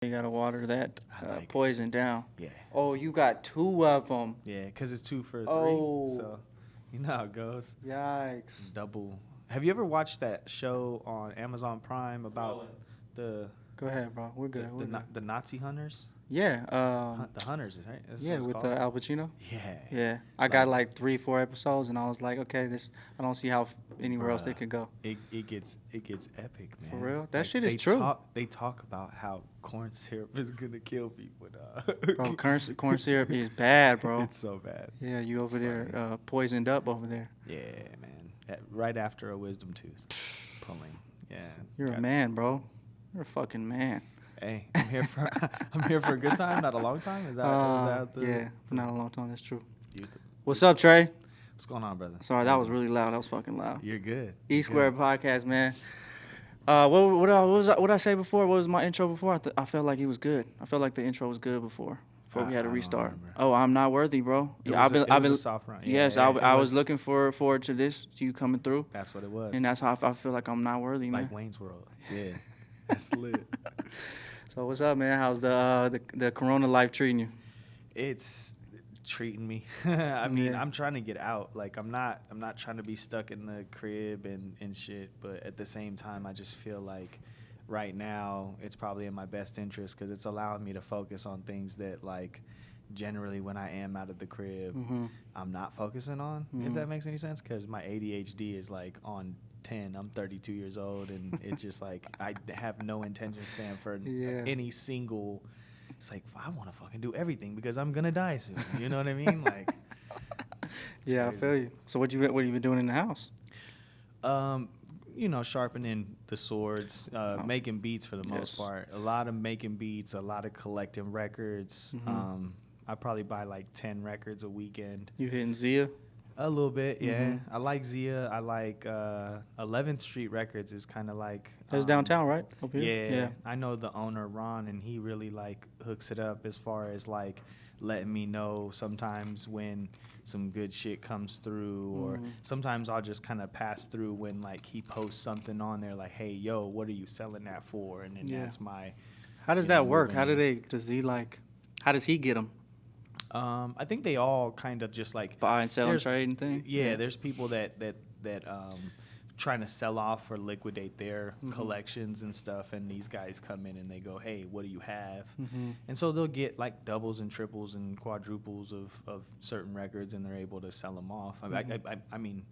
You gotta water that like poison down. Yeah. Oh, you got two of them. Yeah, because it's 2 for 3. Oh. So, you know how it goes. Yikes. Double. Have you ever watched that show on Amazon Prime about the Go ahead, bro. We're good. the Nazi hunters? Yeah. The hunters, right? That's Yeah, what it's with called? Al Pacino. Yeah. Yeah, I got like 3, 4 episodes, and I was like, okay, this. I don't see how anywhere else they Bruh, could go. It gets epic, man. For real? That Like, shit is true. They talk about how corn syrup is gonna kill people. Bro, corn syrup is bad, bro. It's so bad. Yeah, you over It's there poisoned up over there. Yeah, man. Right after a wisdom tooth pulling. Yeah. You're a man, bro. You're a fucking man. Hey, I'm here for a good time, not a long time. Is that the? Yeah, for not a long time. That's true. You What's up, Trey? What's going on, brother? Sorry, that was really loud. That was fucking loud. You're good. E Square Podcast, man. What I say before? What was my intro before? I felt like it was good. I felt like the intro was good before we had to restart. Oh, I'm not worthy, bro. Yeah, I've been a soft run. Yes, I was looking forward to this, to you coming through. That's what it was. And that's how I feel like I'm not worthy, man. Like Wayne's World. Yeah, that's lit. So what's up, man? How's the Corona life treating you? It's treating me. I mean, I'm trying to get out. Like I'm not trying to be stuck in the crib and shit. But at the same time, I just feel like right now it's probably in my best interest because it's allowing me to focus on things that like generally when I am out of the crib, I'm not focusing on. If that makes any sense, because my ADHD is like on 10. I'm 32 years old, and it's just like I have no attention span for any single. It's like I want to fucking do everything because I'm gonna die soon. You know what I mean? Like, yeah, crazy. I feel you. So what you been doing in the house? You know, sharpening the swords, making beats for the most part. A lot of making beats, a lot of collecting records. I probably buy like 10 records a weekend. You hitting Zia? A little bit, yeah. I like Zia. I like 11th Street Records is kind of like... That's downtown, right? Up here? Yeah. I know the owner, Ron, and he really, like, hooks it up as far as, like, letting me know sometimes when some good shit comes through, or sometimes I'll just kind of pass through when, like, he posts something on there, like, hey, yo, what are you selling that for? And then that's my... How does that work? How does he get them? I think they all kind of just like buy and sell and trade and thing. Yeah, there's people that trying to sell off or liquidate their collections and stuff, and these guys come in and they go, hey, what do you have? And so they'll get like doubles and triples and quadruples of certain records, and they're able to sell them off. I mean,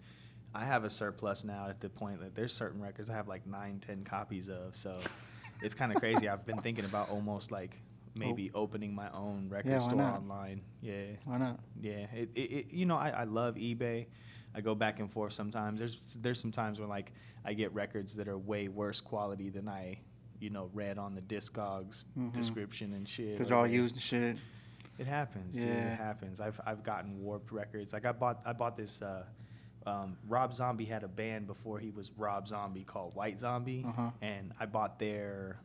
I have a surplus now at the point that there's certain records I have like 9-10 copies of, so it's kind of crazy. I've been thinking about almost like maybe opening my own record store online. Yeah. Why not? Yeah. You know, I love eBay. I go back and forth sometimes. There's some times when like I get records that are way worse quality than I, read on the Discogs description and shit. Because they're all used and shit. It happens. Yeah. Dude, it happens. I've gotten warped records. Like I bought this Rob Zombie had a band before he was Rob Zombie called White Zombie, and I bought their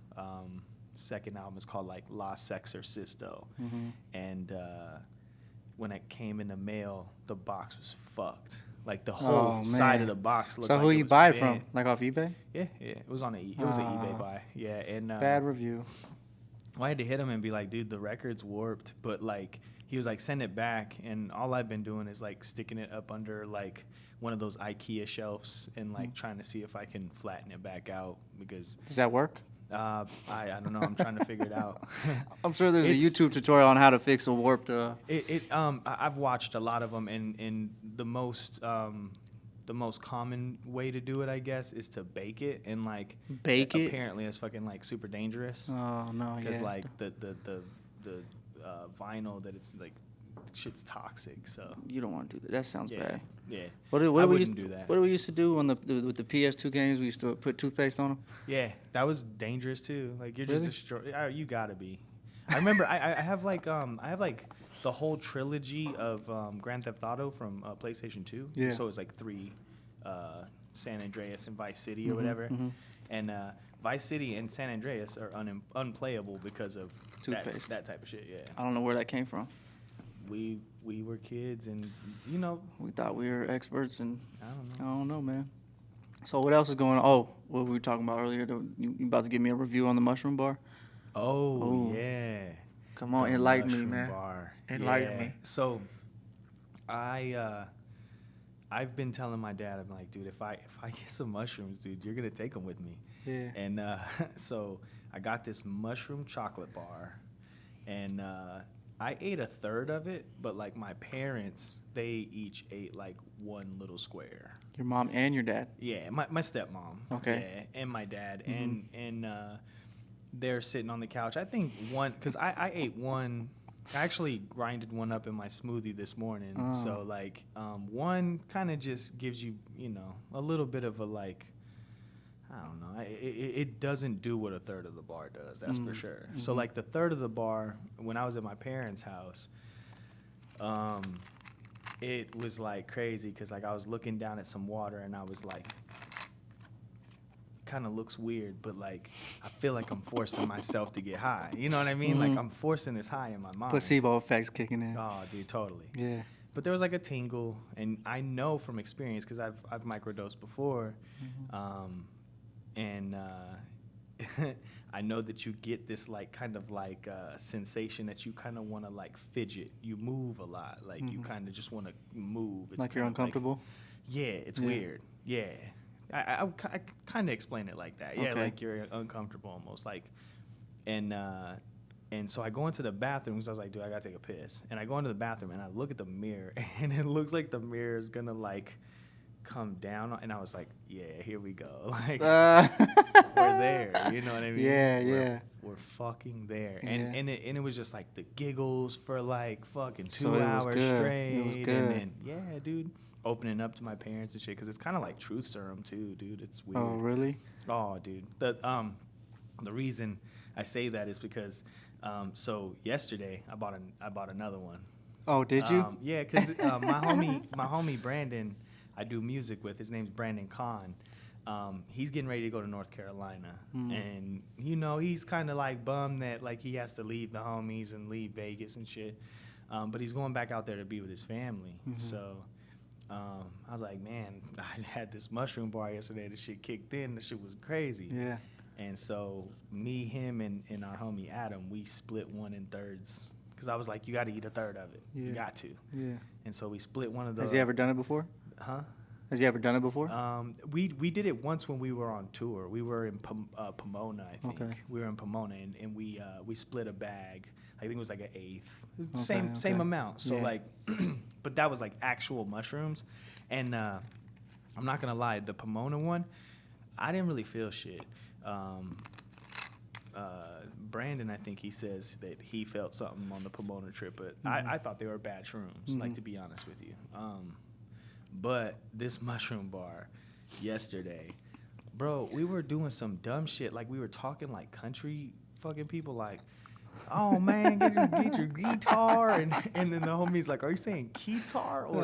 second album. Is called like La Sexorcisto, and when it came in the mail, the box was fucked. Like the whole side of the box looked. So like who you buy it from? Like off eBay? Yeah. It was on it was an eBay buy. Yeah, and bad review. Well, I had to hit him and be like, dude, the record's warped, but like he was like, send it back, and all I've been doing is like sticking it up under like one of those IKEA shelves and like trying to see if I can flatten it back out because. Does that work? I don't know. I'm trying to figure it out. I'm sure there's a YouTube tutorial on how to fix a warped. I've watched a lot of them, and the most common way to do it, I guess, is to bake it, and like bake it. Apparently, it's fucking like super dangerous. Oh no! Because like the vinyl that it's like. Shit's toxic, so you don't want to do that. That sounds bad. Yeah, I wouldn't do that. What do we used to do on with the PS2 games? We used to put toothpaste on them. Yeah, that was dangerous too. Like you're just destroying. You gotta be. I remember I have like the whole trilogy of Grand Theft Auto from PlayStation 2. Yeah. So it's like 3, San Andreas and Vice City or whatever, and Vice City and San Andreas are unplayable because of toothpaste. That type of shit. Yeah. I don't know where that came from. We were kids, and we thought we were experts, and I don't know, man. So what else is going on? Oh, what we were talking about earlier. You about to give me a review on the mushroom bar? Oh, Ooh. yeah. Come on, The enlighten me, mushroom man. bar. Enlighten me. So I've been telling my dad, I'm like, dude, if I get some mushrooms, dude, you're gonna take them with me. Yeah. And so I got this mushroom chocolate bar, and I ate a third of it, but like my parents, they each ate like one little square. Your mom and your dad. Yeah, my stepmom. Okay. Yeah, and my dad, Mhm. and they're sitting on the couch. I think one, because I ate one. I actually grinded one up in my smoothie this morning. Oh. So like one kind of just gives you, you know, a little bit of a like, I don't know. It doesn't do what a third of the bar does. That's for sure. Mm-hmm. So like the third of the bar, when I was at my parents' house, it was like crazy because like I was looking down at some water and I was like, kind of looks weird, but like I feel like I'm forcing myself to get high. You know what I mean? Like I'm forcing this high in my mind. Placebo effects kicking in. Oh, dude, totally. Yeah. But there was like a tingle, and I know from experience because I've microdosed before, and I know that you get this like kind of like sensation that you kind of want to like fidget. You move a lot, like you kind of just want to move. It's Like you're uncomfortable? Yeah, it's weird. Yeah. I kind of explain it like that. Yeah, Okay. like you're uncomfortable almost. Like, and so I go into the bathroom because I was like, dude, I gotta take a piss. And I go into the bathroom and I look at the mirror and it looks like the mirror is gonna like come down. And I was like, yeah, here we go. Like we're there. You know what I mean? Yeah, We're fucking there. Yeah. And it was just like the giggles for like fucking 2 So it was hours good. straight. It was good. And then yeah, dude. Opening up to my parents and shit because it's kind of like truth serum too, dude. It's weird. Oh, really? Oh, dude. The reason I say that is because so yesterday I bought another one. Oh, did you? Yeah, because my homie Brandon, I do music with. His name's Brandon Kahn. He's getting ready to go to North Carolina, and you know he's kind of like bummed that like he has to leave the homies and leave Vegas and shit. But he's going back out there to be with his family. So. I was like, man, I had this mushroom bar yesterday. The shit kicked in. The shit was crazy. Yeah. And so me, him, and our homie Adam, we split one in thirds. Because I was like, you got to eat a third of it. Yeah. You got to. Yeah. And so we split one of those. Has he ever done it before? Huh? Has he ever done it before? We did it once when we were on tour. We were in Pomona, I think. Okay. We were in Pomona, and we split a bag. I think it was like an eighth. Okay, Same amount. So Yeah. like, but that was like actual mushrooms. And I'm not gonna lie, the Pomona one, I didn't really feel shit. Brandon, I think he says that he felt something on the Pomona trip, but I thought they were bad shrooms, like to be honest with you. But this mushroom bar yesterday, bro, we were doing some dumb shit. Like we were talking like country fucking people, like, oh man, get your guitar, and then the homie's like, are you saying keytar or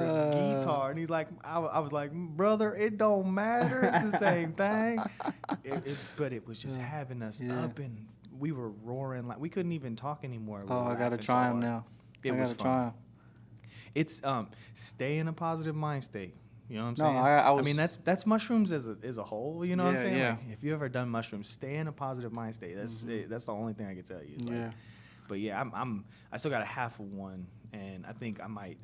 guitar? And he's like, I was like, brother, it don't matter, it's the same thing. But it was just having us up, and we were roaring like we couldn't even talk anymore. We I gotta try them now. It was fun. Try 'em. It's stay in a positive mind state. You know what I'm No, saying? I mean that's mushrooms as a whole. You know what I'm saying? Yeah. Like, if you ever done mushrooms, stay in a positive mind state. That's that's the only thing I can tell you. It's like, but yeah, I still got a half of one, and I think I might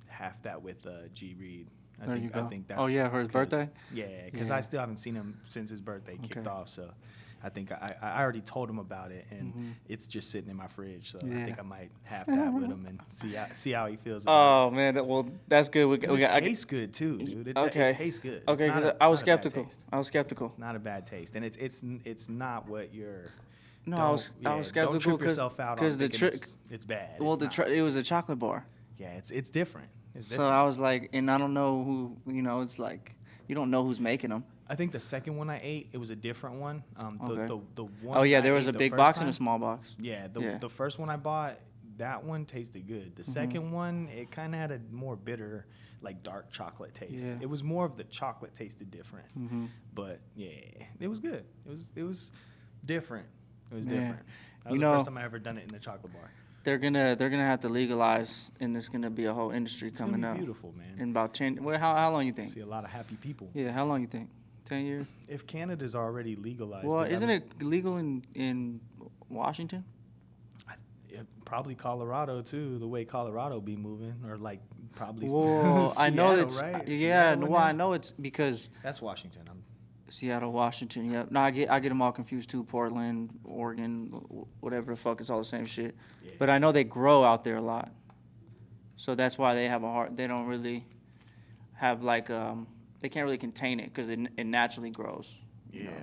half that with G Reed. There you go. I think that's for his birthday. Yeah, because I still haven't seen him since his birthday kicked off. So I think I already told him about it, and it's just sitting in my fridge. So I think I might half that with him and see how he feels. Oh man, that's good. It tastes good too, dude. It tastes good. Okay, because I was skeptical. It's not a bad taste, and it's not what you're. No, I was skeptical don't trip yourself out because the trick it's bad. Well, it was a chocolate bar. Yeah, it's different. It's different. So I was like, and I don't know who. You know, it's like you don't know who's making them. I think the second one I ate, it was a different one. Okay. The one. Oh yeah, I there was ate a the big first box time, and a small box. Yeah, the first one I bought, that one tasted good. The second one, it kind of had a more bitter, like dark chocolate taste. Yeah. It was more of the chocolate tasted different. But yeah, it was good. It was different. It was different. That was the first time I ever done it in the chocolate bar. They're gonna have to legalize, and there's gonna be a whole industry coming up. It's beautiful, man. In about 10. Well, how long you think? See a lot of happy people. Yeah, how long you think? 10 years. If Canada's already legalized, Well, isn't it legal in Washington? Probably Colorado too. The way Colorado be moving, or like probably. Well, Seattle, I know it's right? yeah. Seattle, Well, I know it's because that's Washington. Seattle, Washington. Yep. No, I get them all confused too. Portland, Oregon, whatever the fuck. It's all the same shit. Yeah. But I know they grow out there a lot, so that's why they have a hard. They don't really have like they can't really contain it because it naturally grows. Yeah. You know?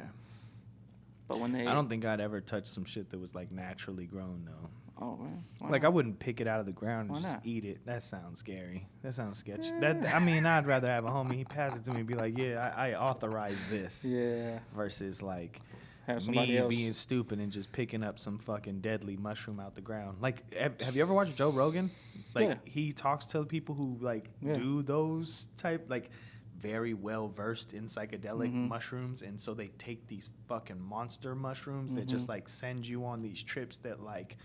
But when they, I don't think I'd ever touch some shit that was like naturally grown though. Oh man. Like I wouldn't pick it out of the ground and Why just not? eat it. That sounds scary. That sounds sketchy. I mean, I'd rather have a homie. He pass it to me and be like, yeah, I authorize this. Yeah. Versus like Have somebody me else. being stupid and just picking up some fucking deadly mushroom out the ground. Like, have you ever watched Joe Rogan? Like, Yeah. he talks to people who like do those type like very well versed in psychedelic mushrooms, and so they take these fucking monster mushrooms that just like send you on these trips that like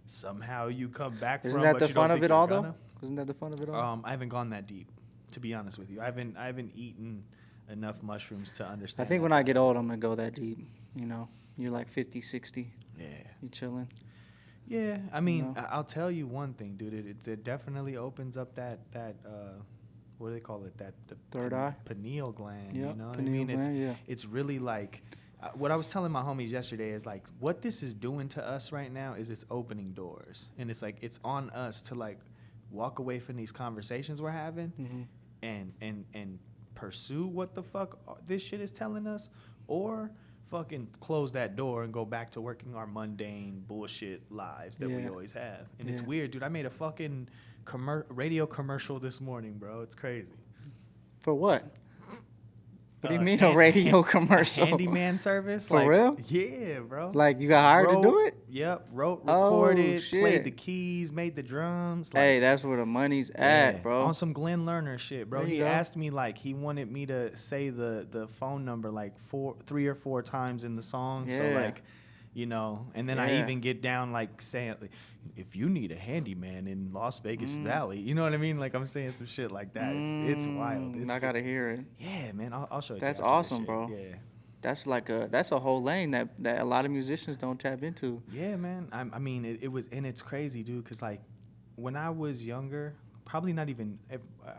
somehow you come back Isn't from. that but the you don't fun of think it you're all gonna. though? Isn't that the fun of it all? I haven't gone that deep, to be honest with you. I haven't eaten enough mushrooms to understand. I think when I get old, I'm gonna go that deep. You know, you're like 50, 60. Yeah. You chilling. Yeah, I mean, know? I'll tell you one thing, dude. It definitely opens up that what do they call it? That the Third eye? pineal gland. Yep, You know what I pineal mean? gland, It's really like what I was telling my homies yesterday is like what this is doing to us right now is it's opening doors, and it's like it's on us to like walk away from these conversations we're having and pursue what the fuck this shit is telling us, or fucking close that door and go back to working our mundane bullshit lives that we always have. And it's weird, dude. I made a fucking radio commercial this morning, bro. It's crazy. For what? What do you mean a radio commercial? Handyman service? For like, real? Yeah, bro. Like you got hired to do it? Yep. Wrote, Oh, recorded, shit. played the keys, made the drums. Like, Hey, that's where the money's at, bro. On some Glenn Lerner shit, bro. There you He go. asked me like he wanted me to say the phone number like 3 or 4 times in the song. So Yeah. like, you know, and then I Yeah. even get down like saying like, if you need a handyman in Las Vegas Valley, you know what I mean? Like I'm saying some shit like that. It's wild. I gotta hear it. Yeah, man. I'll show it That's to you after this awesome, shit. bro. Yeah. That's a whole lane that a lot of musicians don't tap into. Yeah, man. I mean, it was, and it's crazy, dude, because, like, when I was younger, probably not even,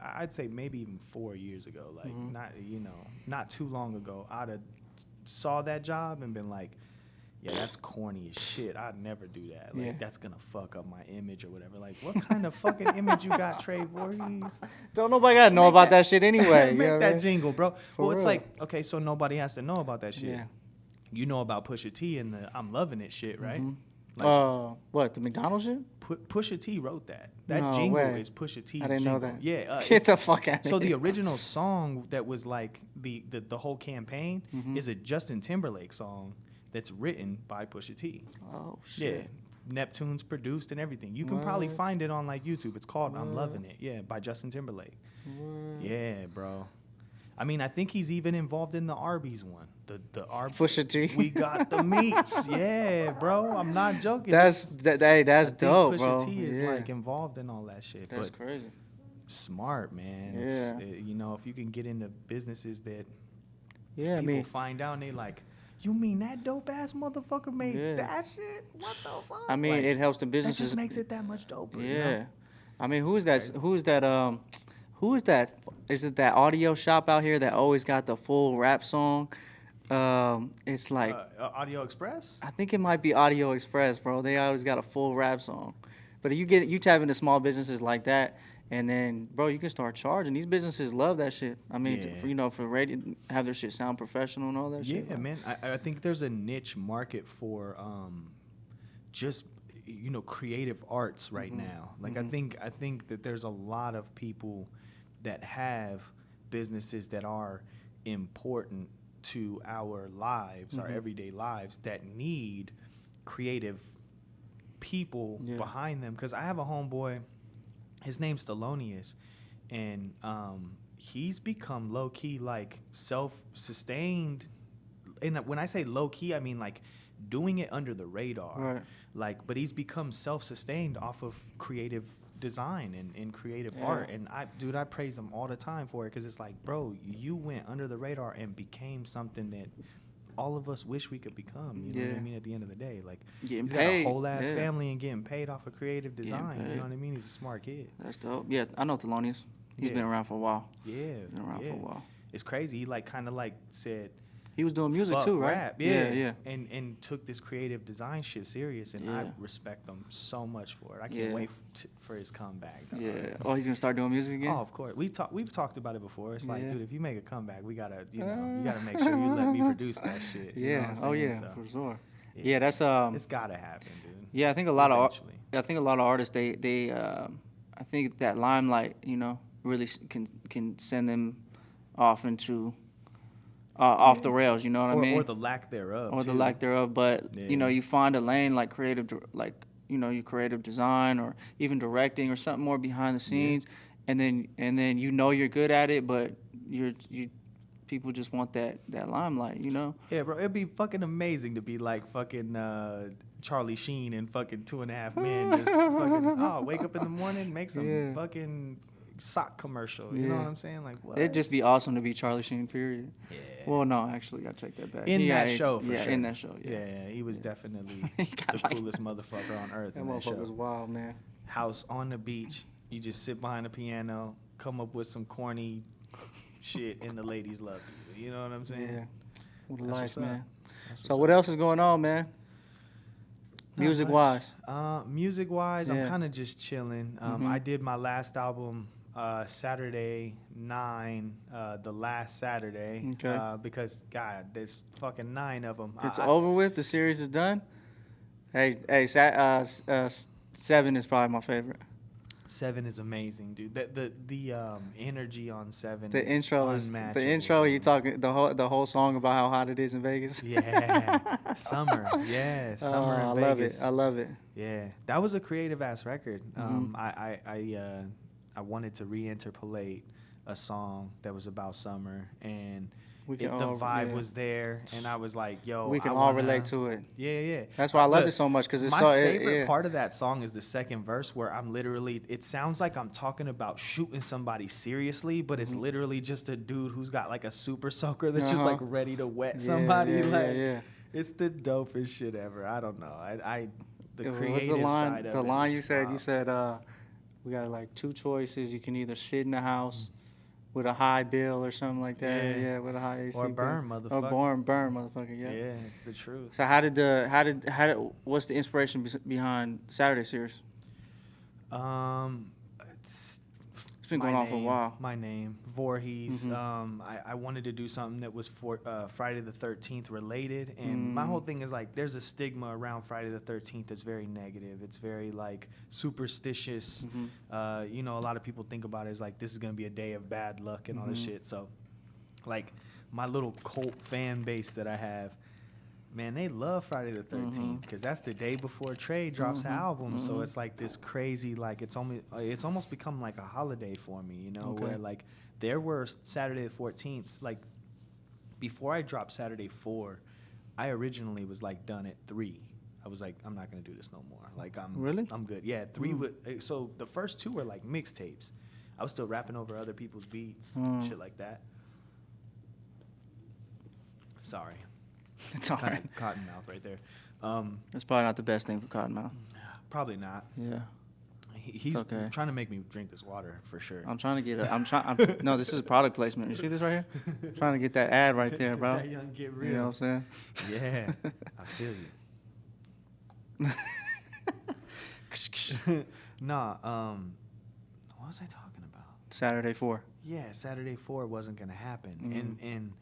I'd say maybe even 4 years ago, like, not too long ago, I'd have saw that job and been like, yeah, that's corny as shit. I'd never do that. Like, that's going to fuck up my image or whatever. Like, what kind of fucking image you got, Trey Voorhees? Don't nobody gotta know about that shit anyway. Make you know that what I mean? jingle, bro. Well, it's real. like, okay, so nobody has to know about that shit. Yeah. You know about Pusha T and the I'm Loving It shit, right? What, the McDonald's shit? Pusha T wrote that. That No jingle way. is Pusha T's I didn't jingle. know that. Yeah. Get the fuck out of So the here. original song that was like the whole campaign is a Justin Timberlake song that's written by Pusha T. Oh, Yeah. shit. Neptune's produced and everything. You can probably What? find it on like YouTube. It's called I'm What? Loving It. Yeah, by Justin Timberlake. What? Yeah, bro. I mean, I think he's even involved in the Arby's one. The Arby's. Pusha T? We got the meats. Yeah, bro. I'm not joking. That's I dope, think bro. Pusha T is Yeah. like involved in all that shit. That's but crazy. smart, man. Yeah. You know, if you can get into businesses that Yeah, I people mean, find out and they like, you mean that dope ass motherfucker made Yeah. that shit? What the fuck? I mean, Like, it helps the that businesses. just makes it that much doper. Yeah. You know? I mean, who is that? Who is that? Is it that audio shop out here that always got the full rap song? It's like Audio Express? I think it might be Audio Express, bro. They always got a full rap song. But you tap into small businesses like that, and then, bro, you can start charging. These businesses love that shit. I mean, Yeah. for radio, have their shit sound professional and all that shit. Yeah, man. I think there's a niche market for just creative arts right now. Like I think that there's a lot of people that have businesses that are important to our lives, our everyday lives, that need creative people behind them. Because I have a homeboy, his name's Thelonious, and he's become low-key like self-sustained. And when I say low-key, I mean like doing it under the radar. Right. Like, but he's become self-sustained off of creative design and in creative art. And I praise him all the time for it, because it's like, bro, you went under the radar and became something that all of us wish we could become. You know what I mean? At the end of the day, like, he's got a whole ass family and getting paid off of creative design. You know what I mean? He's a smart kid. That's dope. Yeah, I know Thelonious. He's been around for a while. Yeah, been around for a while. It's crazy. He like kind of like said he was doing music too, right? Rap. Yeah. And took this creative design shit serious, and I respect him so much for it. I can't wait for his comeback. Though. Yeah. Oh, he's gonna start doing music again? Oh, of course. We've talked about it before. It's like, dude, if you make a comeback, we gotta, you gotta make sure you let me produce that shit. Yeah. You know what I'm saying? So, for sure. Yeah, that's it's gotta happen, dude. Yeah, I think a lot of artists they I think that limelight, really can send them off into off the rails, you know what I mean? Or the lack thereof. Or the lack thereof, but you find a lane like your creative design or even directing or something more behind the scenes, and then you're good at it, but people just want that limelight, Yeah, bro, it'd be fucking amazing to be like fucking Charlie Sheen and fucking 2.5 Men, just fucking wake up in the morning, make some fucking sock commercial. You know what I'm saying? Like, what? It'd just be awesome to be Charlie Sheen, period. Yeah. Well, no, actually, I take that back. In that show, for sure. In that show, yeah. He was definitely the coolest motherfucker on earth. That in that show. motherfucker was wild, man. House on the beach. You just sit behind the piano, come up with some corny shit, and the ladies love you. You know what I'm saying? Yeah. What a life, man. So what else is going on, man? Music-wise? Music-wise, I'm kind of just chilling. I did my last album Saturday 9, the last Saturday, because, God, there's fucking 9 of them. It's over with? The series is done? Hey, 7 is probably my favorite. 7 is amazing, dude. The energy on 7 the is intro unmatchable. The intro, you talking the whole song about how hot it is in Vegas. Yeah, summer. Yeah, summer in Vegas. I love it. Yeah, that was a creative ass record. I wanted to reinterpolate a song that was about summer, and the vibe was there, and I was like, yo, we can all relate to it. Yeah. That's why I loved it so much, because it's my favorite part of that song is the second verse, where I'm literally, it sounds like I'm talking about shooting somebody seriously, but it's literally just a dude who's got like a super soaker that's just like ready to wet somebody. It's the dopest shit ever. I don't know. The creative side of it. The line you said, we got like 2 choices. You can either sit in the house with a high bill or something like that. Yeah, with a high AC or burn, bill. motherfucker. Or burn, motherfucker. Yeah. Yeah, it's the truth. So what's the inspiration behind Saturday series? It's been going on for a while. My name, Voorhees. I wanted to do something that was for Friday the 13th related, and my whole thing is like, there's a stigma around Friday the 13th that's very negative. It's very like superstitious. A lot of people think about it as like, this is gonna be a day of bad luck and all this shit. So, like, my little cult fan base that I have, man, they love Friday the 13th, because that's the day before Trey drops the album. So it's like this crazy, like, it's almost become like a holiday for me, where like there were Saturday the 14th, like before I dropped Saturday 4, I originally was like done at 3. I was like, I'm not gonna do this no more. Like, I'm good. Yeah, 3 so the first 2 were like mixtapes. I was still rapping over other people's beats, shit like that. Sorry. It's all right. Cottonmouth right there. That's probably not the best thing for Cottonmouth. Probably not. Yeah. He's trying to make me drink this water for sure. I'm trying to get no, this is product placement. You see this right here? I'm trying to get that ad right there, bro. That young get real. You know what I'm saying? Yeah. I feel you. What was I talking about? Saturday 4. Yeah, Saturday 4 wasn't going to happen. And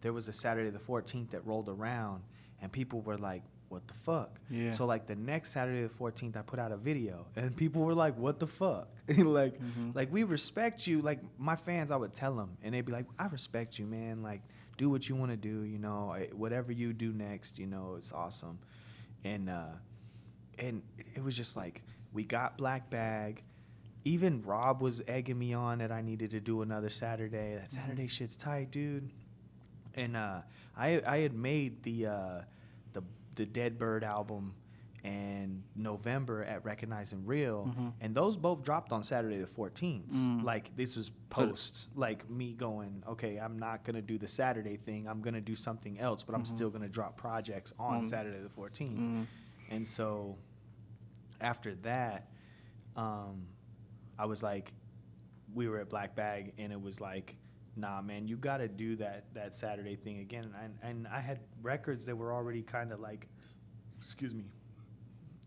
there was a Saturday the 14th that rolled around, and people were like, what the fuck? Yeah. So, like, the next Saturday the 14th, I put out a video, and people were like, what the fuck? like, we respect you. Like, my fans, I would tell them, and they'd be like, I respect you, man. Like, do what you want to do, whatever you do next, it's awesome. And it was just like, we got Black Bag. Even Rob was egging me on that I needed to do another Saturday. That Saturday shit's tight, dude. And I had made the Dead Bird album, and November at Recognize and Real, and those both dropped on Saturday the 14th. Like, this was post, like, me going, okay, I'm not going to do the Saturday thing. I'm going to do something else, but I'm still going to drop projects on Saturday the 14th. And so after that, I was like, we were at Black Bag, and it was like, nah, man, you got to do that Saturday thing again. And I had records that were already kind of like, excuse me,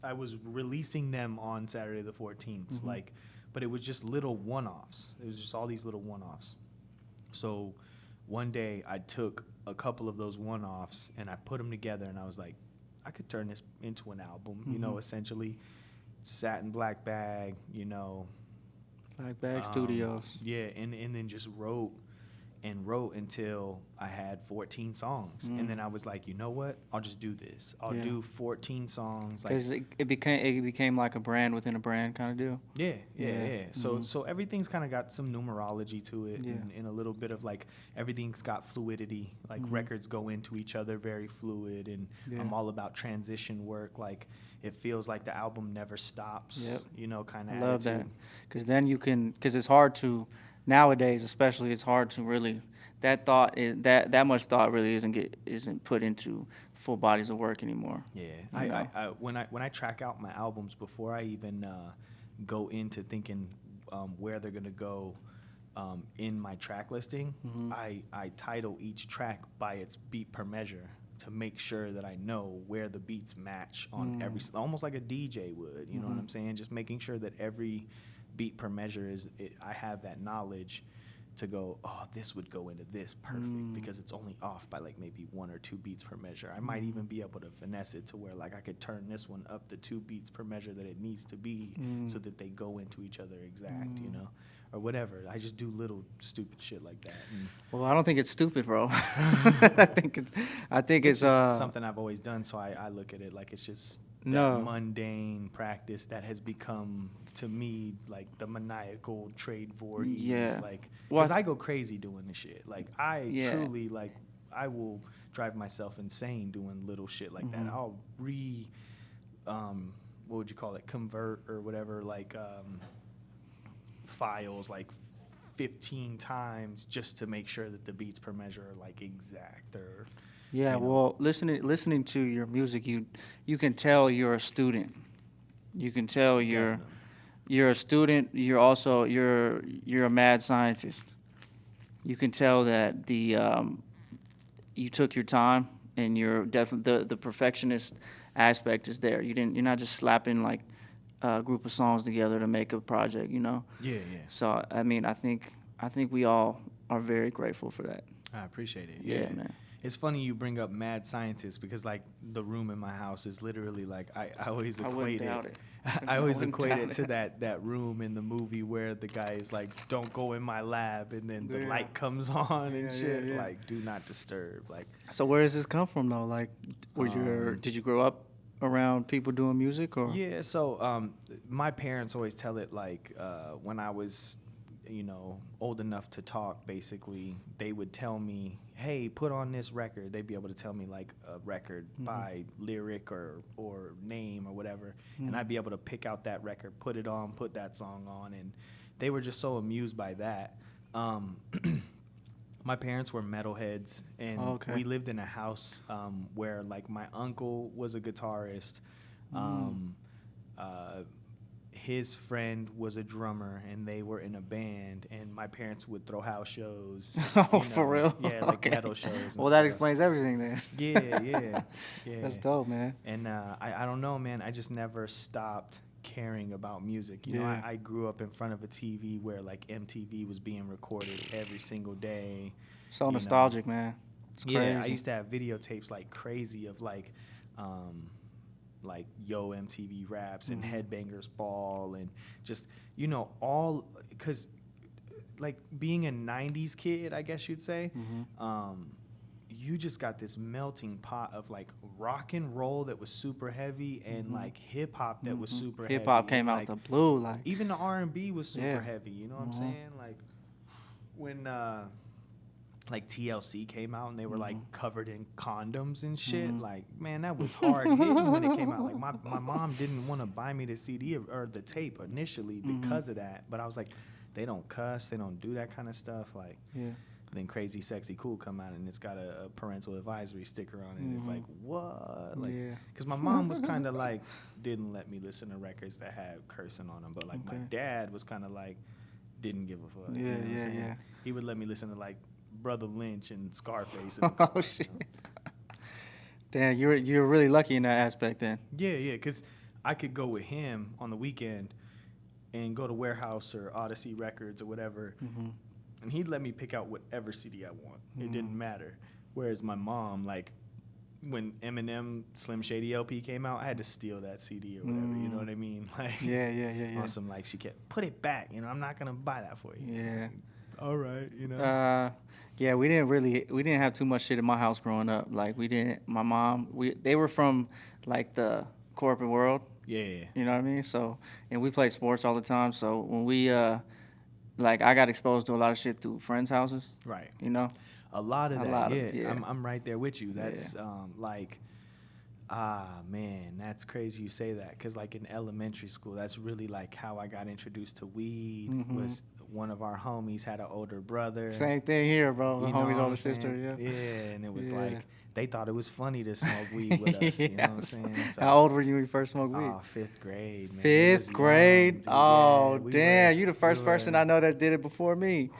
I was releasing them on Saturday the 14th, like, but it was just little one-offs. It was just all these little one-offs. So one day I took a couple of those one-offs and I put them together, and I was like, I could turn this into an album, you know, essentially. Sat in Black Bag, you know. Black Bag Studios. Yeah, and then just wrote until I had 14 songs. And then I was like, you know what? I'll just do this. I'll do 14 songs. Like, it became like a brand within a brand kind of deal. Yeah. So everything's kind of got some numerology to it, and a little bit of like everything's got fluidity. Like records go into each other very fluid, and I'm all about transition work. Like, it feels like the album never stops. You know, kind of. Love that, because then you can, because it's hard to. Nowadays, especially, it's hard to really that much thought really isn't put into full bodies of work anymore. Yeah, when I track out my albums before I even go into thinking where they're gonna go in my track listing, I title each track by its beat per measure to make sure that I know where the beats match on every, almost like a DJ would. You know what I'm saying? Just making sure that every beat per measure I have that knowledge to go, oh, this would go into this perfect because it's only off by like maybe 1 or 2 beats per measure. I might even be able to finesse it to where like I could turn this one up to 2 beats per measure that it needs to be so that they go into each other exact, you know, or whatever. I just do little stupid shit like that. Well, I don't think it's stupid, bro. I think it's just something I've always done. So I look at it like it's just that mundane practice that has become, to me, like the maniacal trade Voorhees. Like, because I go crazy doing this shit. Like, I truly, like, I will drive myself insane doing little shit like that. I'll what would you call it, convert or whatever, like, files like 15 times just to make sure that the beats per measure are like exact, or you know. Well, listening to your music, you can tell you're a student. You can tell you're a student. You're also you're a mad scientist. You can tell that you took your time, and you're definitely the perfectionist aspect is there. You're not just slapping like a group of songs together to make a project, you know. Yeah. So I mean, I think we all are very grateful for that. I appreciate it. Yeah, man. It's funny you bring up mad scientist, because like the room in my house is literally like I always equate it. I always equate it to that room in the movie where the guy is like, don't go in my lab, and then the light comes on and shit. Like, do not disturb. Like, so where does this come from though? Like, did you grow up around people doing music, or? Yeah, so my parents always tell it like when I was, you know, old enough to talk, basically, they would tell me, hey, put on this record. They'd be able to tell me like a record by lyric or name or whatever, and I'd be able to pick out that record, put it on, put that song on, and they were just so amused by that. My parents were metalheads, and we lived in a house where like my uncle was a guitarist. His friend was a drummer, and they were in a band, and my parents would throw house shows. For real? Yeah, like metal shows. Well, that explains everything then. Yeah. That's dope, man. And I don't know, man. I just never stopped caring about music. You know, I grew up in front of a TV where like MTV was being recorded every single day. So nostalgic, man. It's crazy. Yeah, I used to have videotapes like crazy of like Yo MTV Raps and Headbangers Ball, and just, you know, all, because like being a 90s kid, I guess you'd say, you just got this melting pot of like rock and roll that was super heavy, and like hip hop that was super heavy. Hip hop came out the blue, like even the R&B was super heavy. You know what I'm saying? Like like TLC came out and they were like covered in condoms and shit. Like, man, that was hard hitting when it came out. Like my mom didn't want to buy me the CD or the tape initially because of that. But I was like, they don't cuss, they don't do that kind of stuff. Like, then Crazy Sexy Cool come out and it's got a parental advisory sticker on it. And it's like, what? Like, because my mom was kind of like, didn't let me listen to records that had cursing on them. But like my dad was kind of like, didn't give a fuck. You know what I'm saying? He would let me listen to like Brother Lynch and Scarface. Oh shit! Damn, you're really lucky in that aspect then. Yeah, because I could go with him on the weekend and go to Warehouse or Odyssey Records or whatever, and he'd let me pick out whatever CD I want. It didn't matter. Whereas my mom, like, when Eminem Slim Shady LP came out, I had to steal that CD or whatever. You know what I mean? Like, yeah. On some, like, she kept, put it back. You know, I'm not gonna buy that for you. Yeah. Like, all right, you know. Yeah, we didn't have too much shit in my house growing up. Like, my mom, they were from like the corporate world. Yeah. You know what I mean? So, and we played sports all the time. So when we, like, I got exposed to a lot of shit through friends' houses. Right. You know? A lot of that, yeah. I'm right there with you. That's like, man, that's crazy you say that. Because, like, in elementary school, that's really, like, how I got introduced to weed. Was one of our homies had an older brother. Same thing here, bro. The homie's older sister, sister, Yeah, and it was like, they thought it was funny to smoke weed with us. You know what I'm saying? So, how old were you when you first smoked weed? Oh, 5th grade, man. 5th grade? Young, oh, damn. You the first person I know that did it before me.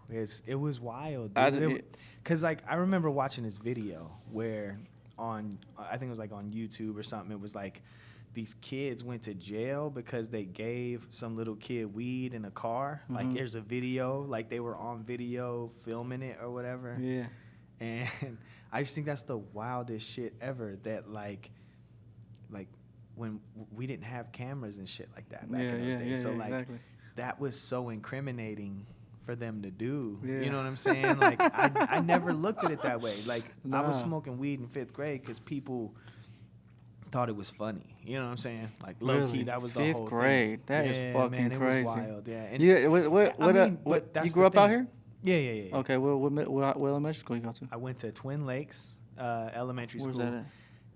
It was wild, dude. Because, like, I remember watching this video where I think it was, like, on YouTube or something. It was, like, these kids went to jail because they gave some little kid weed in a car. Like, there's a video. Like, they were on video filming it or whatever. Yeah. And I just think that's the wildest shit ever that, like when we didn't have cameras and shit like that back in those days. So, like, exactly. That was so incriminating for them to do. You know what I'm saying? Like, I never looked at it that way. Like, I was smoking weed in 5th grade because people thought it was funny. You know what I'm saying? Like, low key, that was the whole 5th grade. That is fucking man, it crazy. was wild. Yeah. And what you grew up out here? Yeah. Okay, what elementary school you go to? I went to Twin Lakes Elementary School. Where's that at?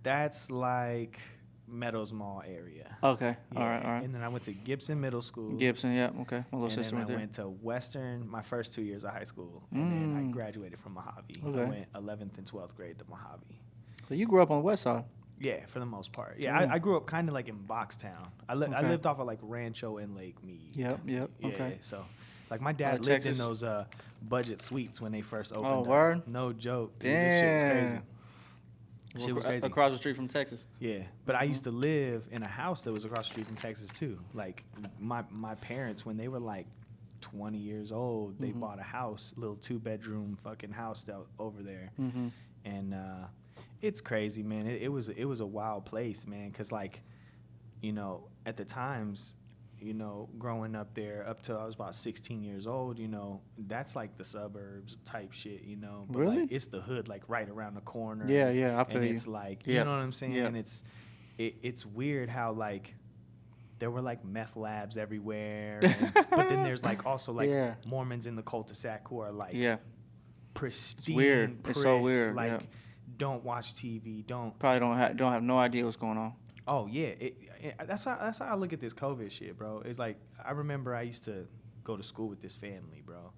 That's like Meadows Mall area. Okay, all right. And then I went to Gibson Middle School. Gibson, yeah, okay. My little sister went there. And then I went to Western my first 2 years of high school, and then I graduated from Mojave. Okay. I went 11th and 12th grade to Mojave. So you grew up on the west side? Yeah, for the most part. Yeah, I grew up kind of like in Boxtown. I lived off of like Rancho and Lake Mead. Yep. Yeah, Okay. So, like, my dad lived in those budget suites when they first opened up. Word? No joke, dude. Damn. This shit was crazy. Shit was crazy. Across the street from Texas. Yeah, but I used to live in a house that was across the street from Texas too. Like, my parents, when they were like 20 years old, they bought a house, a little 2-bedroom fucking house over there, and it's crazy, man. It was a wild place, man, because, like, you know, at the times, you know, growing up there up till I was about 16 years old, you know, that's like the suburbs type shit, you know. But really? Like, it's the hood, like, right around the corner. Yeah, I feel you. And it's like, you know what I'm saying? And it's weird how, like, there were, like, meth labs everywhere. But then there's, like, also, like, Mormons in the cul-de-sac who are, like, pristine. It's weird. It's so weird. Like, don't watch TV. Probably don't have no idea what's going on. Oh yeah, that's how I look at this COVID shit, bro. It's like, I remember I used to go to school with this family, bro,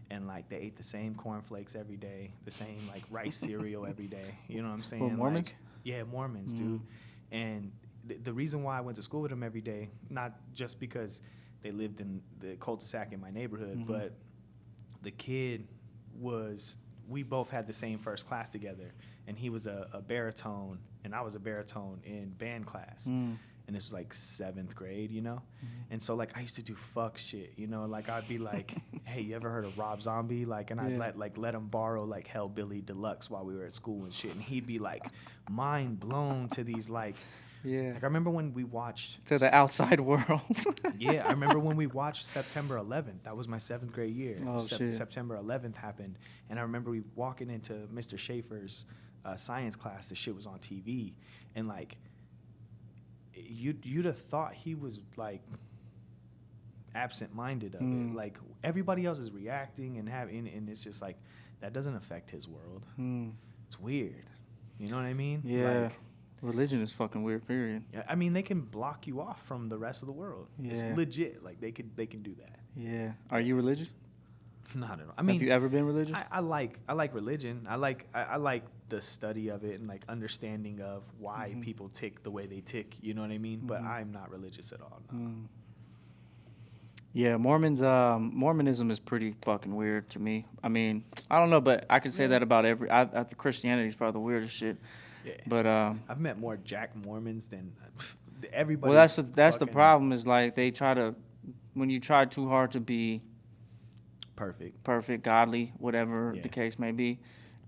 and, like, they ate the same cornflakes every day, the same, like, rice cereal every day. You know what I'm saying? Well, Mormons? Like, yeah, Mormons, dude. And the reason why I went to school with them every day, not just because they lived in the cul-de-sac in my neighborhood, but the kid we both had the same first class together, and he was a baritone, and I was a baritone in band class. And this was, like, 7th grade, you know? And so, like, I used to do fuck shit, you know? Like, I'd be like, hey, you ever heard of Rob Zombie? Like, and I'd let him borrow, like, Hellbilly Deluxe while we were at school and shit. And he'd be, like, mind blown to these, like, like, I remember when we watched... To the outside world. Yeah, I remember when we watched September 11th. That was my 7th grade year. Oh, shit. September 11th happened. And I remember we walking into Mr. Schaefer's science class. The shit was on TV. And, like, you'd have thought he was, like, absent-minded of it. Like, everybody else is reacting and it's just, like, that doesn't affect his world. Hmm. It's weird. You know what I mean? Yeah. Like, Religion is fucking weird, period. I mean, they can block you off from the rest of the world. Yeah. It's legit. Like, they can do that. Yeah. Are you religious? Not at all. I mean, have you ever been religious? I like religion. I like the study of it and like understanding of why people tick the way they tick. You know what I mean? But I'm not religious at all. No. Yeah, Mormonism is pretty fucking weird to me. I mean, I don't know, but I can say that about every. Christianity is probably the weirdest shit. Yeah. But I've met more Jack Mormons than everybody. Well, that's the problem. Is like they try to, when you try too hard to be perfect, godly, whatever the case may be,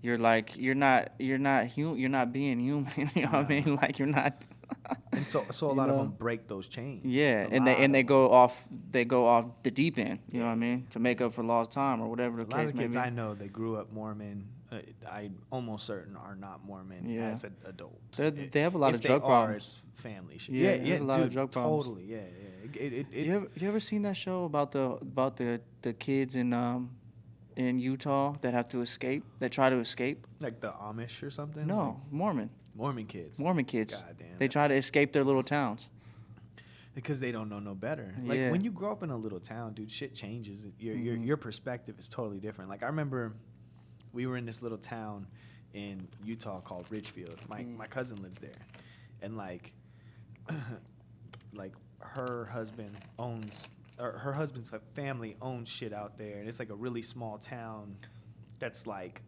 you're like you're not being human. You know what I mean? Like you're not. And so a lot of them break those chains. Yeah, and they go off the deep end. You know what I mean? To make up for lost time or whatever the case may be. A lot of kids I know, they grew up Mormon. I'm almost certain are not Mormon as adults. They have a lot of drug problems. It's family shit. Yeah, there's a lot of drug problems. Totally. Yeah. You ever seen that show about the kids in Utah that have to escape, that try to escape? Like the Amish or something? No, Mormon kids. Goddamn. They try to escape their little towns. Because they don't know no better. Like when you grow up in a little town, dude, shit changes. Your perspective is totally different. Like I remember we were in this little town in Utah called Ridgefield. My cousin lives there. And like her husband's family owns shit out there, and it's like a really small town that's like,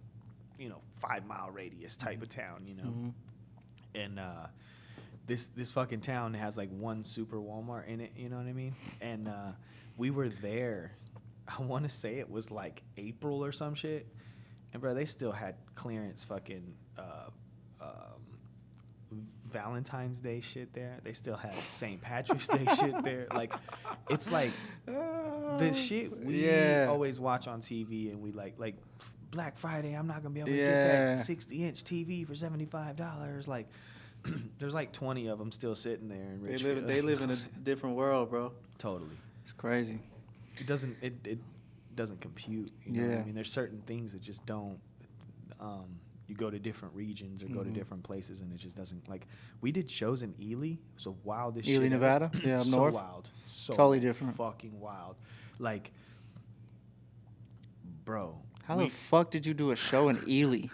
5-mile radius type of town, and this fucking town has like one super Walmart in it, you know what I mean? And we were there, I want to say it was like April or some shit, and bro, they still had clearance fucking Valentine's Day shit there. They still have St. Patrick's Day shit there. Like, it's like the shit we always watch on TV, and we like Black Friday. I'm not gonna be able to get that 60-inch TV for $75. Like, there's like 20 of them still sitting there in Richfield. They live in a different world, bro. Totally. It's crazy. It doesn't compute. You know what I mean? There's certain things that just don't. You go to different regions or go to different places, and it just doesn't. Like, we did shows in Ely. So wild as shit. Ely, Nevada? Yeah, up so north. Wild. So totally different. Fucking wild. Like, bro. How the fuck did you do a show in Ely?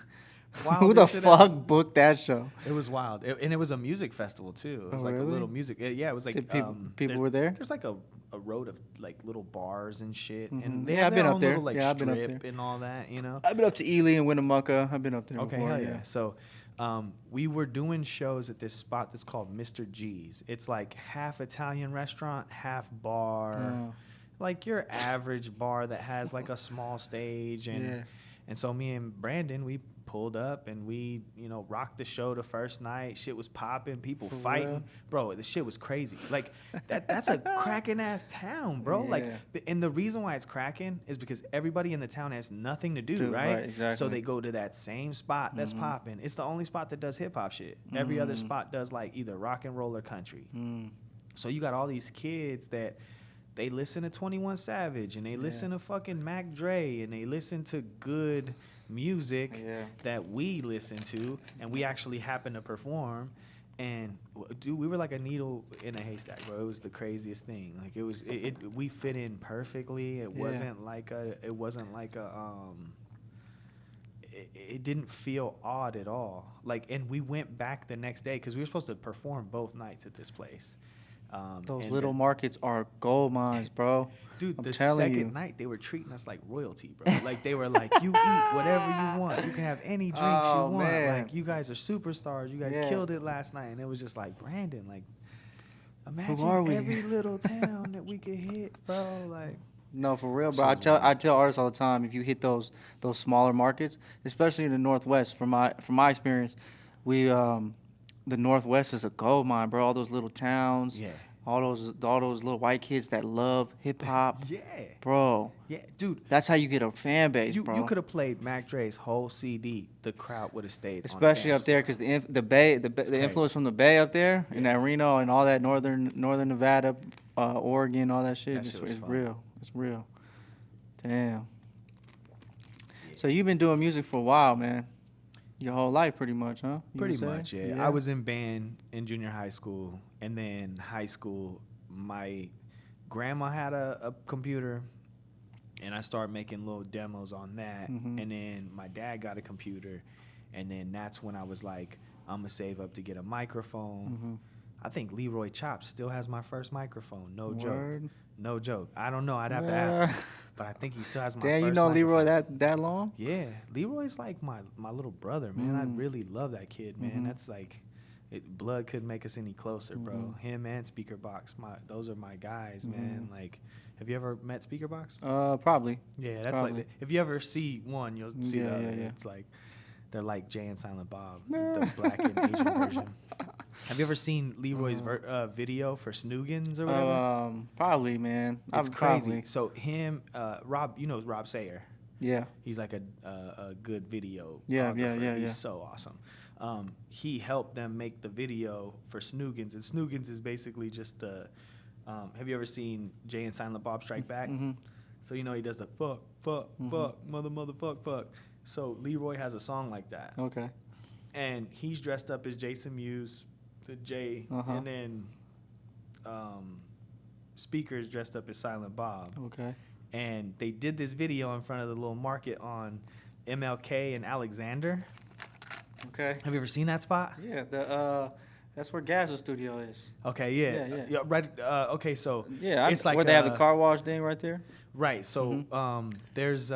Wow, who the fuck booked that show? It was wild. And it was a music festival, too. It was like really? a little music. Yeah, it was like. People were there? There's like a road of like little bars and shit. And they I've have been their up own there. little like I've been up strip there. and all that, I've been up to Ely and Winnemucca. I've been up there Okay, before. hell yeah. So we were doing shows at this spot that's called Mr. G's. It's like half Italian restaurant, half bar. Oh. Like your average bar that has like a small stage. And so me and Brandon, we pulled up and we, rocked the show the first night. Shit was popping, people fighting. Real? Bro, the shit was crazy. Like that's a cracking ass town, bro. Yeah. Like, and the reason why it's cracking is because everybody in the town has nothing to do, right? Exactly. So they go to that same spot that's popping. It's the only spot that does hip hop shit. Every other spot does like either rock and roll or country. So you got all these kids that they listen to 21 Savage and they listen to fucking Mac Dre and they listen to good music that we listen to, and we actually happen to perform. And dude, we were like a needle in a haystack, bro. It was the craziest thing. Like we fit in perfectly. It wasn't like it didn't feel odd at all. Like, and we went back the next day because we were supposed to perform both nights at this place. Those little markets are gold mines, bro. Dude, the second night, they were treating us like royalty, bro. Like, they were like, you eat whatever you want. You can have any drinks you want. Man. Like, you guys are superstars. You guys killed it last night. And it was just like, Brandon, like, imagine every little town that we could hit, bro. Like, no, for real, bro. I tell artists all the time, if you hit those smaller markets, especially in the Northwest, from my experience, the Northwest is a gold mine, bro. All those little towns. Yeah. All those little white kids that love hip hop. Yeah. Bro. Yeah, dude. That's how you get a fan base, bro. You could have played Mac Dre's whole CD. The crowd would have stayed. Especially up there, because the influence from the Bay up there, and that Reno and all that northern Nevada, Oregon, all that shit. It's real. It's real. Damn. So you've been doing music for a while, man. Your whole life, pretty much, huh? Pretty much, yeah. I was in band in junior high school, and then high school, my grandma had a computer, and I started making little demos on that. Mm-hmm. And then my dad got a computer, and then that's when I was like, I'm gonna save up to get a microphone. Mm-hmm. I think Leroy Chops still has my first microphone. No Word. joke. No joke. I don't know. I'd have to ask him. But I think he still has my Damn, first you know Leroy microphone. that long? Yeah. Leroy's like my little brother, man. I really love that kid, man. Mm-hmm. That's like, blood couldn't make us any closer, bro. Mm-hmm. Him and SpeakerBox, those are my guys, Mm-hmm. man. Like, have you ever met SpeakerBox? Probably. Yeah, that's Probably. like, if you ever see one, you'll see the other. Yeah. It's like, they're like Jay and Silent Bob, the black and Asian version. Have you ever seen Leroy's video for Snoogans or whatever? Probably, man. It's crazy. Probably. So him, Rob, you know Rob Sayer. Yeah. He's like a good video. Yeah. He's so awesome. He helped them make the video for Snoogans, and Snoogans is basically just the. Have you ever seen Jay and Silent Bob Strike Back? Mm-hmm. So you know he does the fuck, mother, fuck. So Leroy has a song like that. Okay. And he's dressed up as Jason Mewes, the J, and then Speaker's dressed up as Silent Bob. Okay. And they did this video in front of the little market on MLK and Alexander. Okay. Have you ever seen that spot? Yeah. That's where Gaz's studio is. Okay, yeah. Right. Okay, so yeah, it's like where they have the car wash thing right there. Right. So there's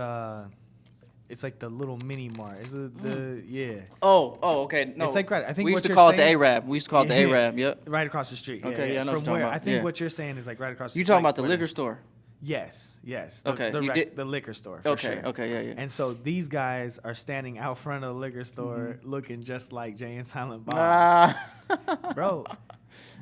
it's like the little mini mart. Is it the yeah? Oh, what No, it's like right. I think we what used to you're call it the saying, Arab. We used to call it the Arab. Yep. Right across the street. Okay, yeah, I know From what you're where talking I about. think Yeah. what you're saying is like right across. You talking like about the liquor store? Yes. Okay, The liquor store. For sure. Okay, yeah. And so these guys are standing out front of the liquor store, looking just like Jay and Silent Bob, bro.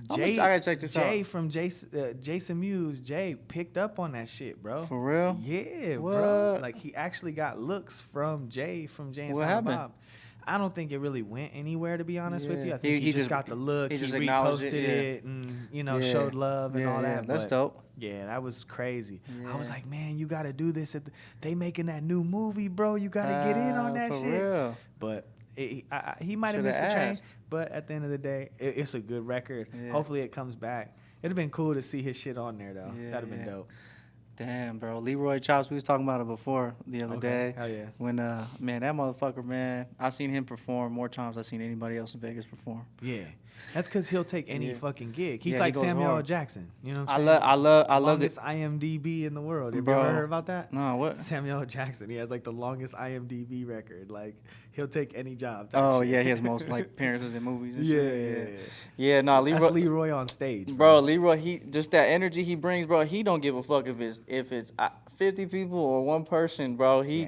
I gotta check this Jay out. from Jason Mewes, Jay picked up on that shit, bro. For real? Yeah, What? bro. Like he actually got looks from Jay and What Silent happened? Bob. I don't think it really went anywhere, to be honest with you. Yeah. I think he just got the look. he He just acknowledged reposted it, it and showed love and all that. That's but dope. yeah, that was crazy. I was Yeah. like, man, you got to do this. They making that new movie, bro. You got to get in on that for shit. Real. But he might have Shoulda missed the train. asked. But at the end of the day, it's a good record. Yeah. Hopefully it comes back. It'd have been cool to see his shit on there, though. Yeah, That'd have been dope. Damn, bro. Leroy Chops, we was talking about it before the other day. Hell yeah. When, man, that motherfucker, man, I seen him perform more times I've seen anybody else in Vegas perform. Yeah. That's because he'll take any fucking gig. He's Yeah, he like goes Samuel L. hard. Jackson. You know what I'm I saying? love longest this. IMDb in the world. Have you Bro. ever heard about that? No, what? Samuel L. Jackson. He has like the longest IMDb record. Like he'll take any job. type Oh, shit. yeah, he has most, like, appearances in movies and Yeah, shit. yeah. Yeah, no, Leroy. That's Leroy on stage, Bro, Leroy, he just that energy he brings, bro. He don't give a fuck if it's 50 people or one person, bro. He